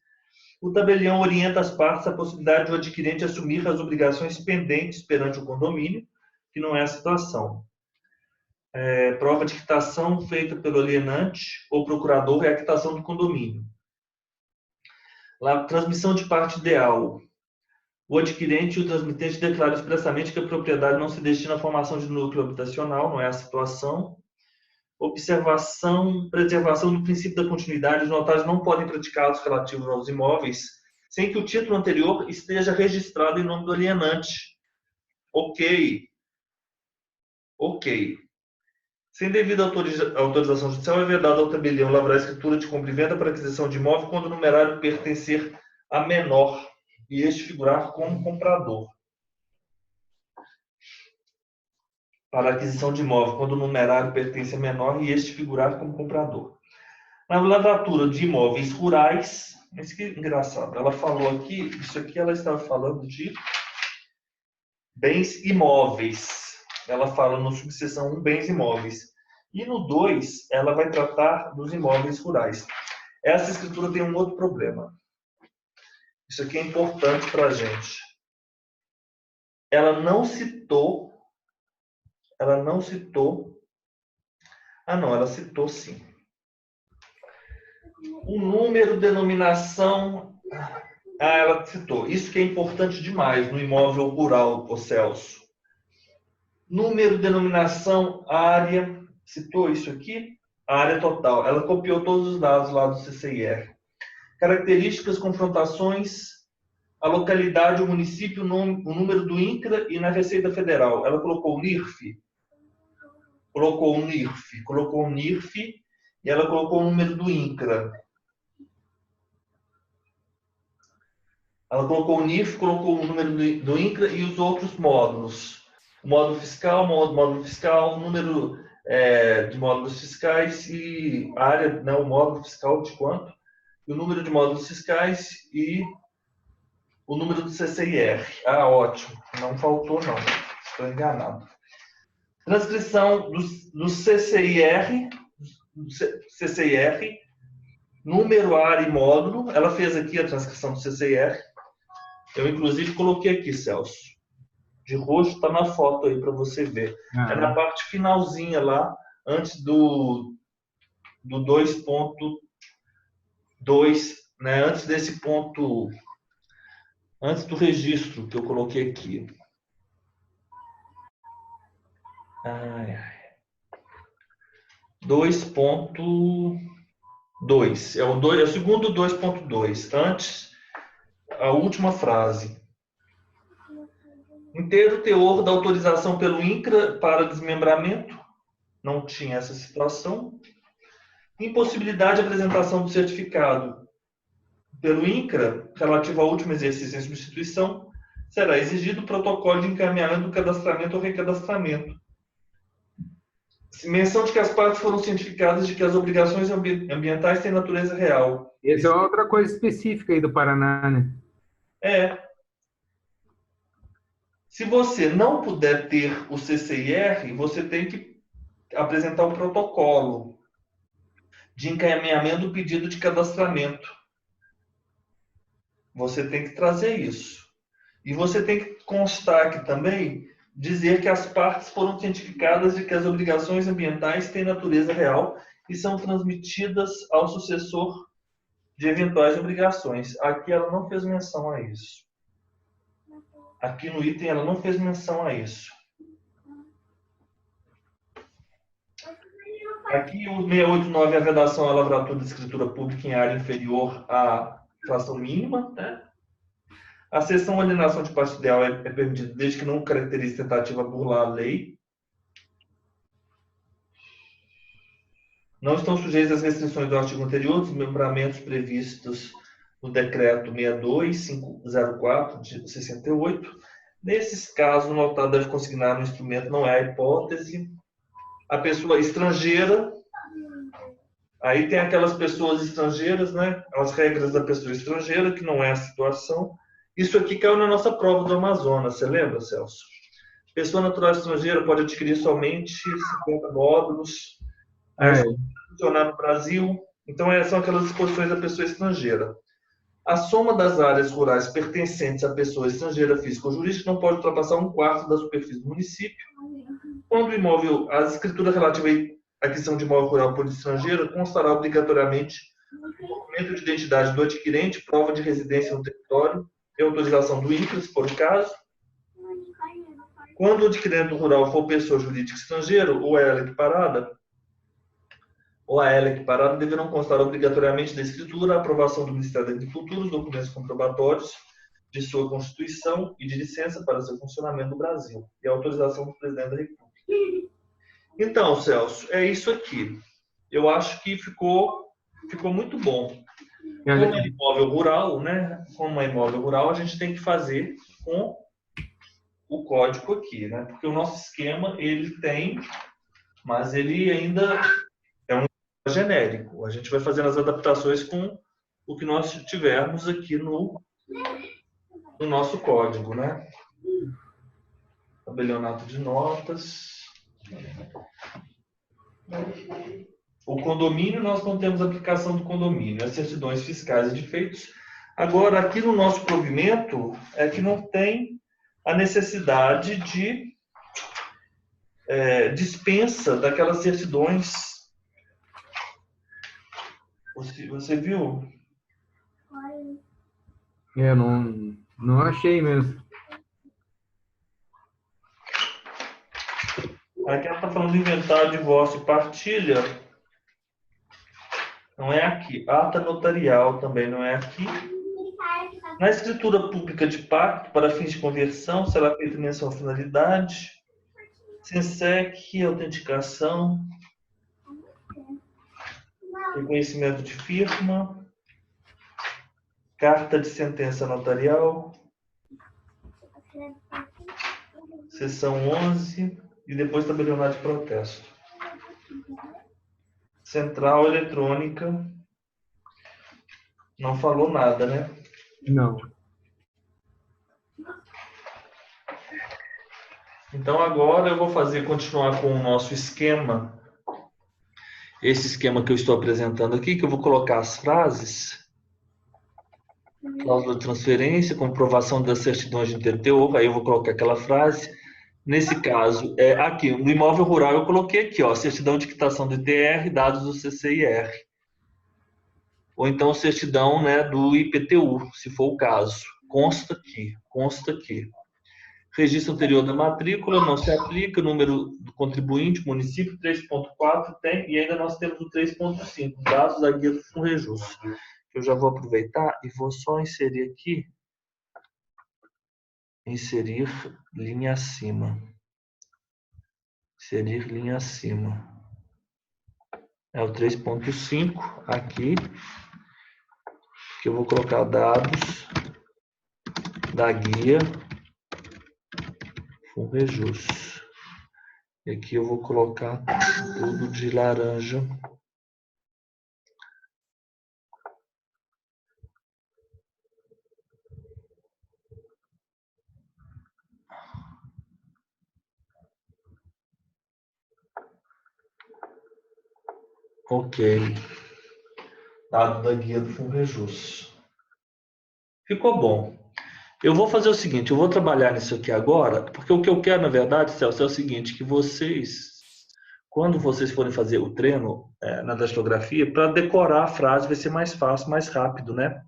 O tabelião orienta as partes à possibilidade do adquirente assumir as obrigações pendentes perante o condomínio, que não é a situação. Prova de quitação feita pelo alienante ou procurador é a quitação do condomínio. Transmissão de parte ideal. O adquirente e o transmitente declaram expressamente que a propriedade não se destina à formação de núcleo habitacional, não é a situação. Preservação do princípio da continuidade. Os notários não podem praticar atos relativos aos imóveis sem que o título anterior esteja registrado em nome do alienante. Ok. Ok. Sem devida autorização judicial, é vedado ao tabelião lavrar a escritura de compra e venda para aquisição de imóvel quando o numerário pertencer a menor e este figurar como comprador. Para aquisição de imóvel quando o numerário pertence a menor e este figurar como comprador. Na lavratura de imóveis rurais, mas que engraçado, ela falou aqui, isso aqui ela estava falando de bens imóveis. Ela fala no subseção 1, bens imóveis. E no 2, ela vai tratar dos imóveis rurais. Essa escritura tem um outro problema. Isso aqui é importante para a gente. Ela não citou. Ah, não, ela citou sim. O número, denominação. Ah, ela citou. Isso que é importante demais no imóvel rural, ô Celso. Número, denominação, área. Citou isso aqui? A área total. Ela copiou todos os dados lá do CCIR. Características, confrontações, a localidade, o município, o número do INCRA e na Receita Federal. Ela colocou o NIRF. Colocou o NIRF e ela colocou o número do INCRA. Ela colocou o NIRF, colocou o número do INCRA e os outros módulos. O módulo fiscal, número de módulos fiscais e área, né, o módulo fiscal de quanto? E o número de módulos fiscais e o número do CCIR. Ah, ótimo. Não faltou, não. Estou enganado. Transcrição do CCIR, número, área e módulo. Ela fez aqui a transcrição do CCIR. Eu, inclusive, coloquei aqui, Celso. De roxo, está na foto aí para você ver. É na parte finalzinha lá, antes do 2.2, né? Antes desse ponto, antes do registro que eu coloquei aqui. 2.2. É o segundo 2.2. Antes, a última frase. Inteiro teor da autorização pelo INCRA para desmembramento. Não tinha essa situação. Impossibilidade de apresentação do certificado pelo INCRA, relativo ao último exercício em substituição, será exigido o protocolo de encaminhamento do cadastramento ou recadastramento. Menção de que as partes foram cientificadas de que as obrigações ambientais têm natureza real. Essa é outra coisa específica aí do Paraná, né? Se você não puder ter o CCIR, você tem que apresentar um protocolo de encaminhamento do pedido de cadastramento. Você tem que trazer isso. E você tem que constar aqui também, dizer que as partes foram cientificadas de que as obrigações ambientais têm natureza real e são transmitidas ao sucessor de eventuais obrigações. Aqui ela não fez menção a isso. Aqui no item ela não fez menção a isso. Aqui o 689 é a vedação à lavratura de escritura pública em área inferior à fração mínima, né? A cessão ou alienação de parte ideal é permitida desde que não caracterize tentativa a burlar a lei. Não estão sujeitos às restrições do artigo anterior, dos desmembramentos previstos no decreto 62504 de 68. Nesses casos, o notado deve consignar no instrumento, não é a hipótese. A pessoa estrangeira, aí tem aquelas pessoas estrangeiras, né? As regras da pessoa estrangeira, que não é a situação. Isso aqui caiu na nossa prova do Amazonas, você lembra, Celso? Pessoa natural estrangeira pode adquirir somente 50 módulos, funcionar no Brasil. Então, são aquelas disposições da pessoa estrangeira. A soma das áreas rurais pertencentes à pessoa estrangeira física ou jurídica não pode ultrapassar 1/4 da superfície do município. Quando o imóvel, a escritura relativa à aquisição de imóvel rural por estrangeiro constará obrigatoriamente documento de identidade do adquirente, prova de residência no território e autorização do INCRA, se for o caso. Quando o adquirente rural for pessoa jurídica estrangeira ou a ela equiparada, deverão constar obrigatoriamente da escritura a aprovação do Ministério da Agricultura, os documentos comprobatórios de sua constituição e de licença para seu funcionamento no Brasil e a autorização do Presidente da República. Então, Celso, é isso aqui. Eu acho que ficou muito bom. Como é imóvel rural, né? Como é imóvel rural, a gente tem que fazer com o código aqui, né? Porque o nosso esquema, ele tem, mas ele ainda é um genérico. A gente vai fazendo as adaptações com o que nós tivermos aqui no nosso código, né? Tabelionato de notas. O condomínio, nós não temos aplicação do condomínio, as certidões fiscais e de feitos. Agora, aqui no nosso provimento, é que não tem a necessidade de dispensa daquelas certidões. Você viu? Não achei mesmo. Aqui ela está falando do inventário, divórcio e partilha. Não é aqui. Ata notarial também não é aqui. Na escritura pública de pacto, para fins de conversão, será feita menção à finalidade. SENSEC, autenticação. Reconhecimento de firma. Carta de sentença notarial. Seção 11. E depois tabelionato de protesto. Central eletrônica. Não falou nada, né? Não. Então agora eu vou continuar com o nosso esquema. Esse esquema que eu estou apresentando aqui, que eu vou colocar as frases. Cláusula de transferência, comprovação das certidões de interteor, aí eu vou colocar aquela frase. Nesse caso, aqui, no imóvel rural, eu coloquei aqui, ó, certidão de quitação do ITR, dados do CCIR. Ou então certidão, né, do IPTU, se for o caso. Consta aqui. Registro anterior da matrícula, não se aplica, número do contribuinte, município, 3.4 tem, e ainda nós temos o 3.5, dados da guia do FUNREJUS. Eu já vou aproveitar e vou só inserir aqui. Inserir linha acima. Inserir linha acima. É o 3.5 aqui. Que eu vou colocar dados da guia FUNREJUS. E aqui eu vou colocar tudo de laranja. Ok. Dado da guia do FUNREJUS. Ficou bom. Eu vou fazer o seguinte, eu vou trabalhar nisso aqui agora, porque o que eu quero, na verdade, Celso, é o seguinte, que vocês, quando vocês forem fazer o treino na datilografia, para decorar a frase vai ser mais fácil, mais rápido, né?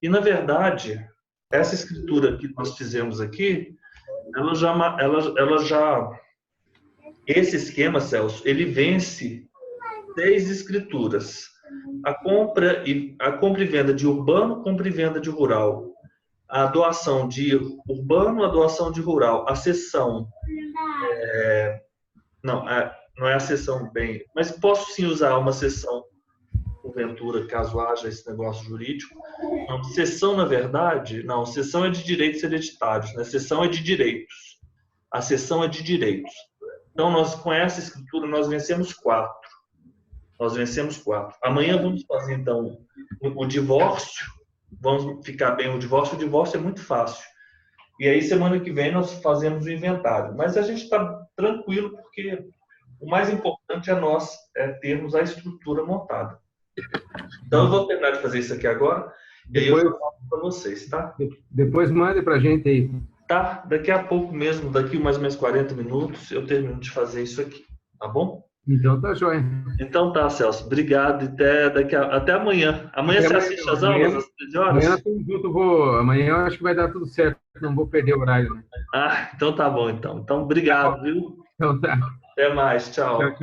E, na verdade, essa escritura que nós fizemos aqui, esse esquema, Celso, ele vence 6 escrituras. A compra e venda de urbano, compra e venda de rural. A doação de urbano, a doação de rural. A cessão... não é a cessão bem... Mas posso sim usar uma cessão, porventura, caso haja esse negócio jurídico. Não, cessão, na verdade... Não, cessão é de direitos hereditários. Né? Cessão é de direitos. A cessão é de direitos. Então, nós, com essa escritura, nós vencemos 4. Amanhã vamos fazer, então, o divórcio. Vamos ficar bem o divórcio. O divórcio é muito fácil. E aí, semana que vem, nós fazemos o inventário. Mas a gente está tranquilo, porque o mais importante é nós termos a estrutura montada. Então, eu vou terminar de fazer isso aqui agora. E aí eu falo para vocês, tá? Depois mande para a gente aí. Tá, daqui a pouco mesmo, daqui mais ou menos 40 minutos, eu termino de fazer isso aqui. Tá bom? Então tá joia. Então tá, Celso. Obrigado. Até amanhã. Amanhã você assiste as aulas às 13 horas? Amanhã eu acho que vai dar tudo certo. Não vou perder o horário. Né? Então tá bom, então. Então, obrigado, viu? Então tá. Até mais. Tchau. Tchau.